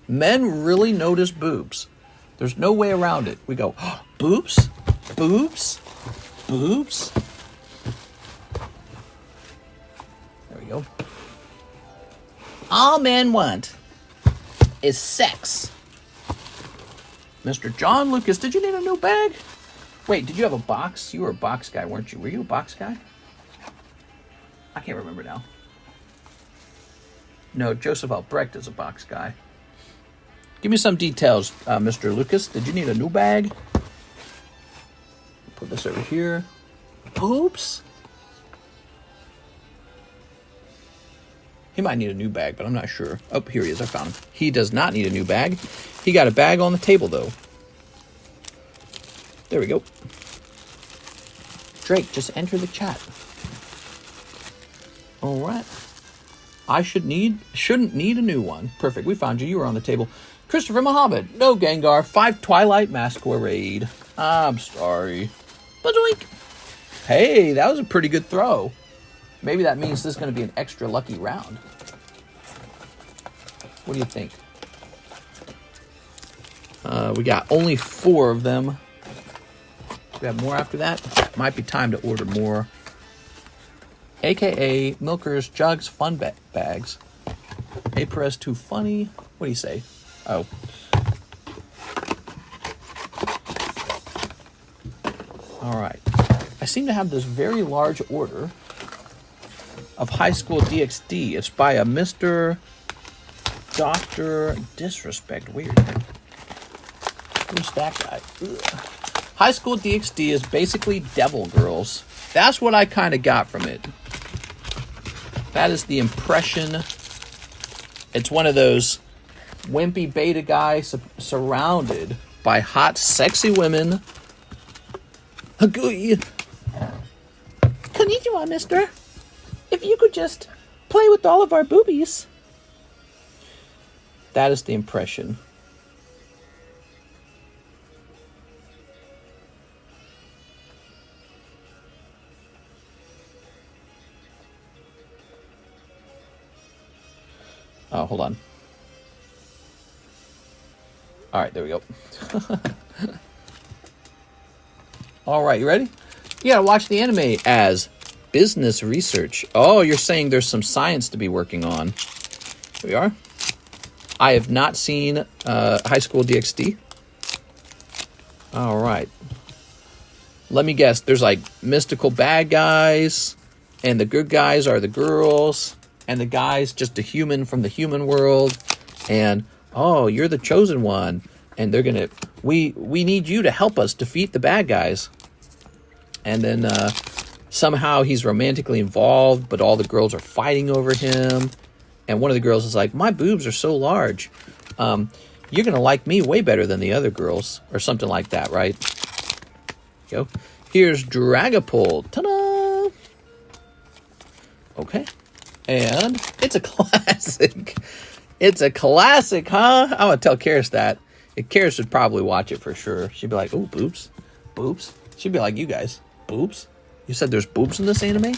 Men really notice boobs. There's no way around it. We go, oh, boobs? Boobs? Boobs? There we go. All men want is sex. Mr. John Lucas, did you need a new bag? Wait, did you have a box? You were a box guy, weren't you? Were you a box guy? I can't remember now. No, Joseph Albrecht is a box guy. Give me some details, Mr. Lucas. Did you need a new bag? Put this over here. Oops. He might need a new bag, but I'm not sure. Oh, here he is. I found him. He does not need a new bag. He got a bag on the table, though. There we go. Drake, just enter the chat. All right. I shouldn't need a new one. Perfect. We found you. You were on the table. Christopher Muhammad. No Gengar. 5 Twilight Masquerade. I'm sorry. Bazoink. Hey, that was a pretty good throw. Maybe that means this is going to be an extra lucky round. What do you think? We got only 4 of them. We have more after that. Might be time to order more. AKA Milker's Jugs Fun Bags. A Perez Too Funny. What do you say? Oh. Alright. I seem to have this very large order of High School DxD. It's by a Mr. Dr. Disrespect. Weird. Who's that guy? Ugh. High School DxD is basically Devil Girls. That's what I kind of got from it. That is the impression. It's one of those wimpy beta guys surrounded by hot, sexy women. Konnichiwa, mister. If you could just play with all of our boobies. That is the impression. Oh, hold on. All right, there we go. All right, you ready? You gotta watch the anime as business research. Oh, you're saying there's some science to be working on. Here we are. I have not seen High School DxD. All right. Let me guess. There's like mystical bad guys, and the good guys are the girls, and the guy's just a human from the human world, and oh, you're the chosen one, and they're gonna we need you to help us defeat the bad guys. And then somehow he's romantically involved, but all the girls are fighting over him, and one of the girls is like, my boobs are so large, you're gonna like me way better than the other girls, or something like that, right? Go. Here's Dragapult. Ta-da! Okay. And it's a classic. It's a classic, huh? I'm going to tell Karis that. Karis would probably watch it for sure. She'd be like, oh, boobs. Boobs? She'd be like, you guys. Boobs? You said there's boobs in this anime?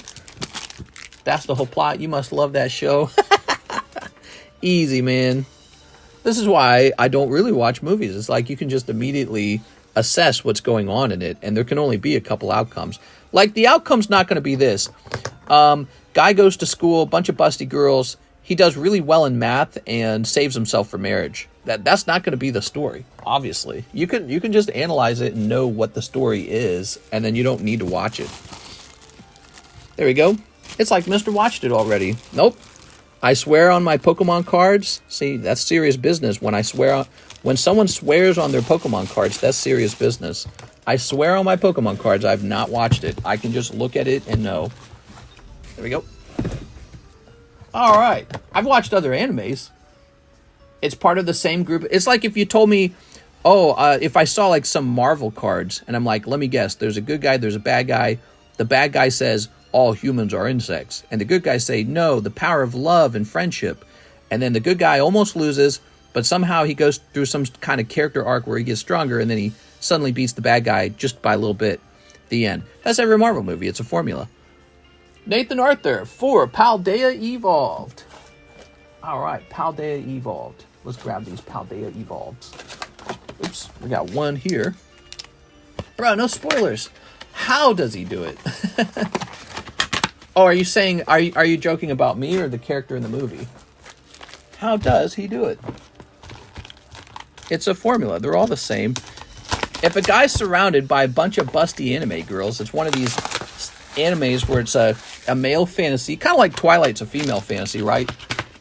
That's the whole plot. You must love that show. Easy, man. This is why I don't really watch movies. It's like you can just immediately assess what's going on in it, and there can only be a couple outcomes. Like, the outcome's not going to be this. Guy goes to school, bunch of busty girls, he does really well in math and saves himself for marriage. That's not going to be the story, obviously. You can just analyze it and know what the story is, and then you don't need to watch it. There we go. It's like Mr. Watched It already. Nope. I swear on my Pokemon cards. See, that's serious business. When someone swears on their Pokemon cards, that's serious business. I swear on my Pokemon cards, I've not watched it. I can just look at it and know. There we go. All right. I've watched other animes. It's part of the same group. It's like if you told me, if I saw like some Marvel cards, and I'm like, let me guess, there's a good guy, there's a bad guy. The bad guy says, all humans are insects. And the good guys say, no, the power of love and friendship. And then the good guy almost loses, but somehow he goes through some kind of character arc where he gets stronger, and then he suddenly beats the bad guy just by a little bit. The end. That's every Marvel movie. It's a formula. Nathan Arthur for Paldea Evolved. All right, Paldea Evolved. Let's grab these Paldea Evolveds. Oops, we got one here. Bro, no spoilers. How does he do it? Oh, are you saying, are you joking about me or the character in the movie? How does he do it? It's a formula. They're all the same. If a guy's surrounded by a bunch of busty anime girls, it's one of these animes where it's a male fantasy, kind of like Twilight's a female fantasy, right?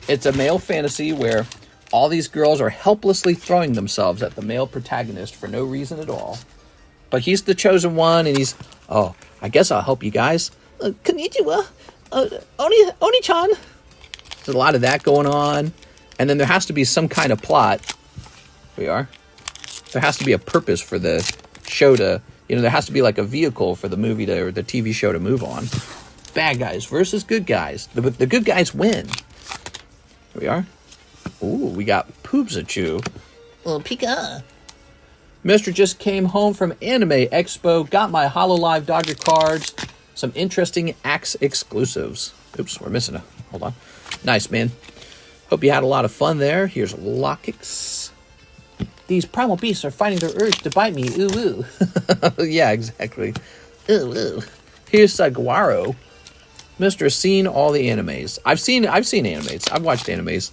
It's a male fantasy where all these girls are helplessly throwing themselves at the male protagonist for no reason at all. But he's the chosen one, and he's, I guess I'll help you guys. Konnichiwa, Oni-chan. There's a lot of that going on. And then there has to be some kind of plot. There has to be a purpose for the show to, there has to be like a vehicle for the movie to, or the TV show to move on. Bad guys versus good guys. The good guys win. Here we are. Ooh, we got Poopsachu. Oh, Pika. Mr. just came home from Anime Expo. Got my HoloLive Dodger cards. Some interesting Axe exclusives. Oops, we're missing a... Hold on. Nice, man. Hope you had a lot of fun there. Here's LOTRx. These primal beasts are fighting their urge to bite me. Ooh, ooh. Yeah, exactly. Ooh, ooh. Here's Saguaro. Mr. has seen all the animes. I've seen animes. I've watched animes.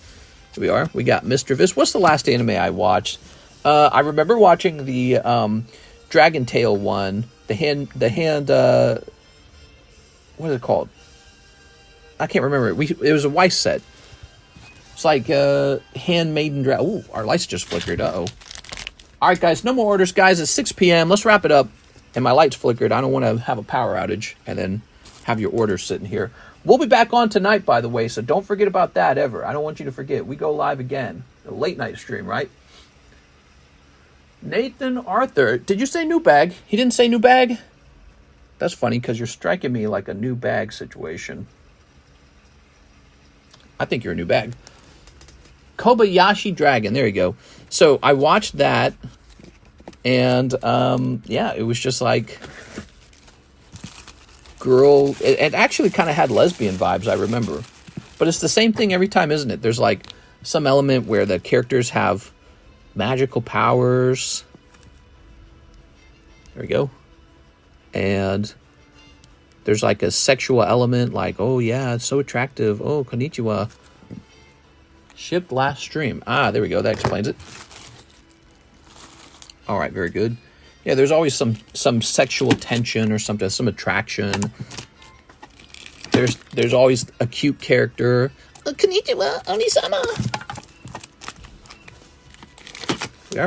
Here we are. We got Mr. Vis. What's the last anime I watched? I remember watching the Dragon Tail one. The hand. What is it called? I can't remember. It was a Weiss set. It's like Handmaiden Dragon. Ooh, our lights just flickered. Uh-oh. All right, guys. No more orders, guys. It's 6 p.m. Let's wrap it up. And my lights flickered. I don't want to have a power outage and then have your orders sitting here. We'll be back on tonight, by the way, so don't forget about that ever. I don't want you to forget. We go live again. A late night stream, right? Nathan Arthur. Did you say new bag? He didn't say new bag? That's funny because you're striking me like a new bag situation. I think you're a new bag. Kobayashi Dragon. There you go. So I watched that. And, yeah, it was just like... girl... It actually kind of had lesbian vibes, I remember. But it's the same thing every time, isn't it? There's like some element where the characters have magical powers. There we go. And there's like a sexual element, like, oh yeah, it's so attractive. Oh, konnichiwa. Shipped last stream. Ah, there we go. That explains it. All right, very good. Yeah, there's always some sexual tension or something, some attraction. There's always a cute character. Oh, konnichiwa, Oni-sama.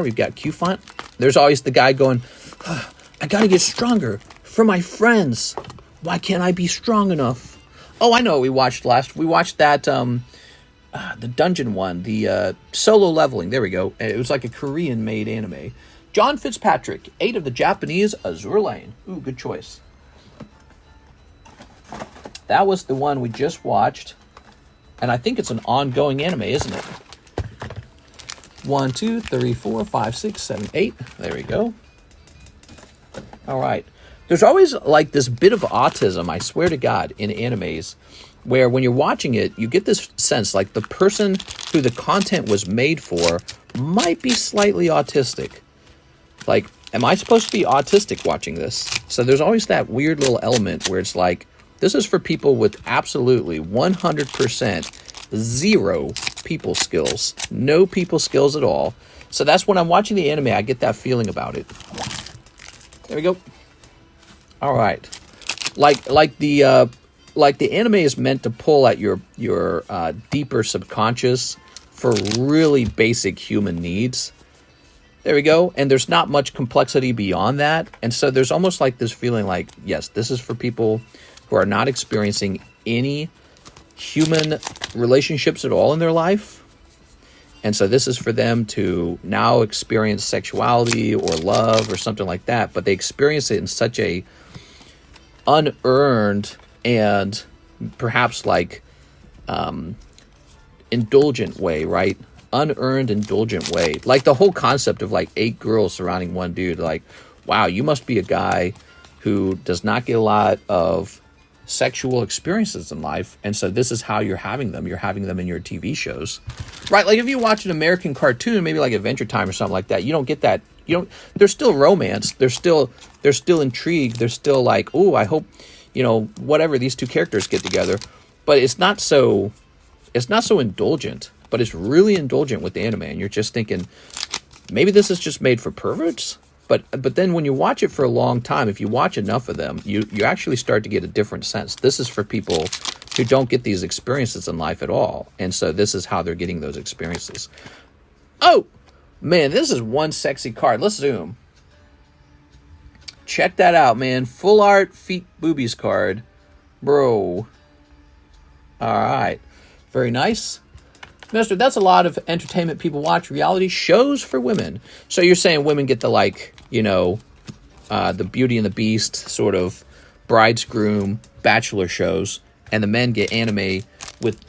We've got Q-Font. There's always the guy going, I gotta get stronger for my friends. Why can't I be strong enough? Oh, I know what we watched last. We watched that, the dungeon one, the solo leveling. There we go. It was like a Korean-made anime. John Fitzpatrick, 8 of the Japanese Azure Lane. Ooh, good choice. That was the one we just watched. And I think it's an ongoing anime, isn't it? 1, 2, 3, 4, 5, 6, 7, 8. There we go. All right. There's always like this bit of autism, I swear to God, in animes, where when you're watching it, you get this sense like the person who the content was made for might be slightly autistic. Like, am I supposed to be autistic watching this? So there's always that weird little element where it's like, this is for people with absolutely 100% zero people skills. No people skills at all. So that's when I'm watching the anime, I get that feeling about it. There we go. All right. Like the anime is meant to pull at your deeper subconscious for really basic human needs. There we go. And there's not much complexity beyond that. And so there's almost like this feeling like, yes, this is for people who are not experiencing any human relationships at all in their life. And so this is for them to now experience sexuality or love or something like that. But they experience it in such a unearned and perhaps like indulgent way, right? Unearned, indulgent way. Like the whole concept of like 8 girls surrounding one dude. Like, wow, you must be a guy who does not get a lot of sexual experiences in life, and so this is how you're having them. You're having them in your TV shows, right? Like if you watch an American cartoon, maybe like Adventure Time or something like that, you don't get that. You don't. There's still romance. There's still intrigue. There's still like, oh, I hope, whatever, these two characters get together. But it's not so indulgent. But it's really indulgent with the anime, and you're just thinking, maybe this is just made for perverts. But then when you watch it for a long time, if you watch enough of them, you actually start to get a different sense. This is for people who don't get these experiences in life at all. And so this is how they're getting those experiences. Oh, man, this is one sexy card. Let's zoom. Check that out, man. Full art feet boobies card. Bro. All right. Very nice. Mister, that's a lot of entertainment people watch. Reality shows for women. So you're saying women get the the Beauty and the Beast sort of bride's groom bachelor shows, and the men get anime with,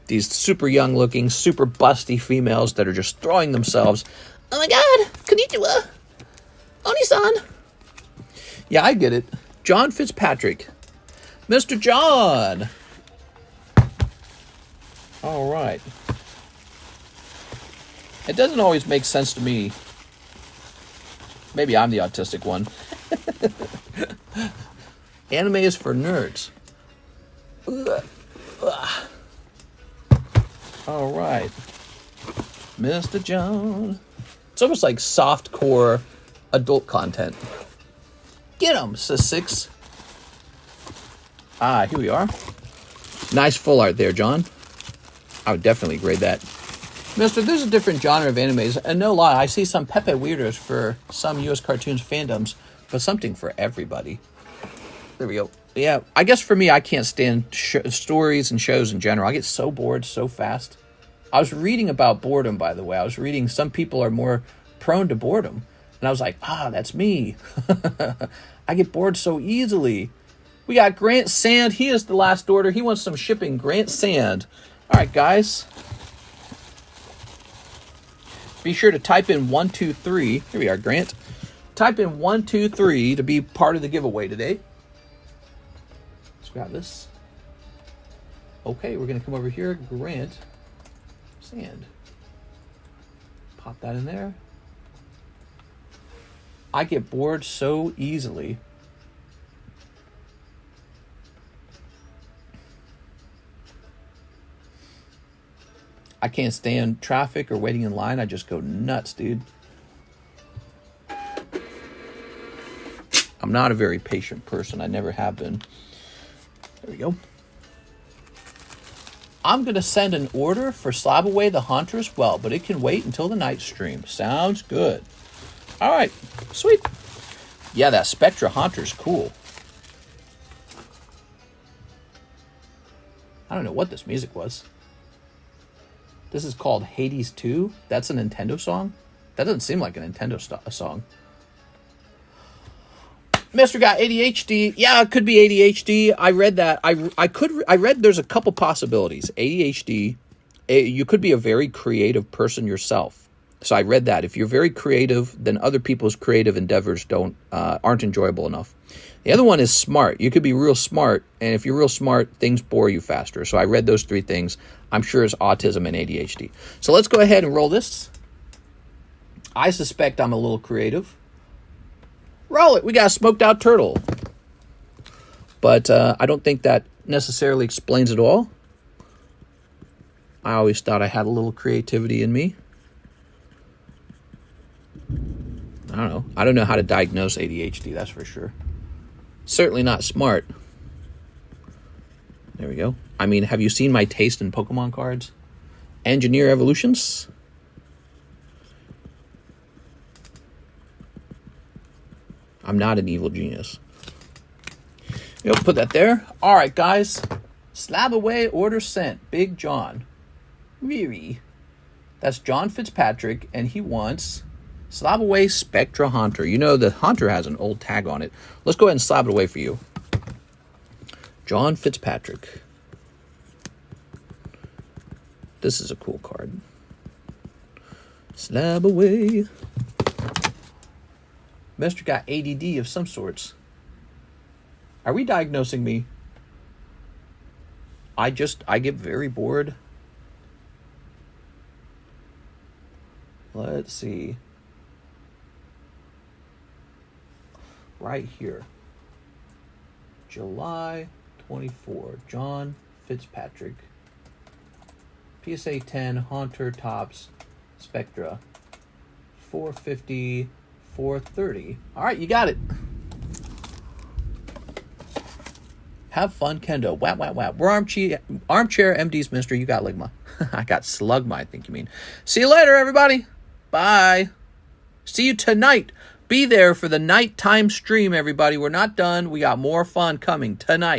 these super young looking, super busty females that are just throwing themselves. Oh my God, konnichiwa, Oni-san. Yeah, I get it. John Fitzpatrick. Mr. John. All right. It doesn't always make sense to me. Maybe I'm the autistic one. Anime is for nerds. All right. Mr. John. It's almost like softcore adult content. Get him, Sis6. Ah, here we are. Nice full art there, John. I would definitely grade that. Mister, there's a different genre of animes, and no lie, I see some Pepe weirdos for some U.S. cartoons fandoms, but something for everybody. There we go. Yeah, I guess for me, I can't stand stories and shows in general. I get so bored so fast. I was reading about boredom, by the way. I was reading some people are more prone to boredom, and I was like, that's me. I get bored so easily. We got Grant Sand. He is the last order. He wants some shipping. Grant Sand. All right, guys. Be sure to type in 123. Here we are, Grant. Type in 123 to be part of the giveaway today. Let's grab this. Okay, we're going to come over here. Grant Sand. Pop that in there. I get bored so easily. I can't stand traffic or waiting in line. I just go nuts, dude. I'm not a very patient person. I never have been. There we go. I'm going to send an order for Slab Away the Hauntress well, but it can wait until the night stream. Sounds good. All right. Sweet. Yeah, that Spectra Haunter's cool. I don't know what this music was. This is called Hades 2. That's a Nintendo song? That doesn't seem like a Nintendo song. Mr. got ADHD. Yeah, it could be ADHD. I read that. I read there's a couple possibilities. ADHD, you could be a very creative person yourself. So I read that. If you're very creative, then other people's creative endeavors aren't enjoyable enough. The other one is smart. You could be real smart, and if you're real smart, things bore you faster. So I read those 3 things. I'm sure it's autism and ADHD. So let's go ahead and roll this. I suspect I'm a little creative. Roll it. We got a smoked out turtle. But I don't think that necessarily explains it all. I always thought I had a little creativity in me. I don't know. I don't know how to diagnose ADHD, that's for sure. Certainly not smart. There we go. I mean, have you seen my taste in Pokemon cards? Engineer Evolutions? I'm not an evil genius. Yep, put that there. All right, guys. Slab away, order sent. Big John. Really? That's John Fitzpatrick, and he wants slab away Spectra Haunter. You know, the Haunter has an old tag on it. Let's go ahead and slab it away for you. John Fitzpatrick. This is a cool card. Slab away. Mr. got ADD of some sorts. Are we diagnosing me? I get very bored. Let's see. Right here. July 24. John Fitzpatrick. PSA 10, Haunter, Tops, Spectra. 450, 430. All right, you got it. Have fun, Kendo. Whap, whap, whap. We're armchair MD's, mister. You got Ligma. I got Slugma, I think you mean. See you later, everybody. Bye. See you tonight. Be there for the nighttime stream, everybody. We're not done. We got more fun coming tonight.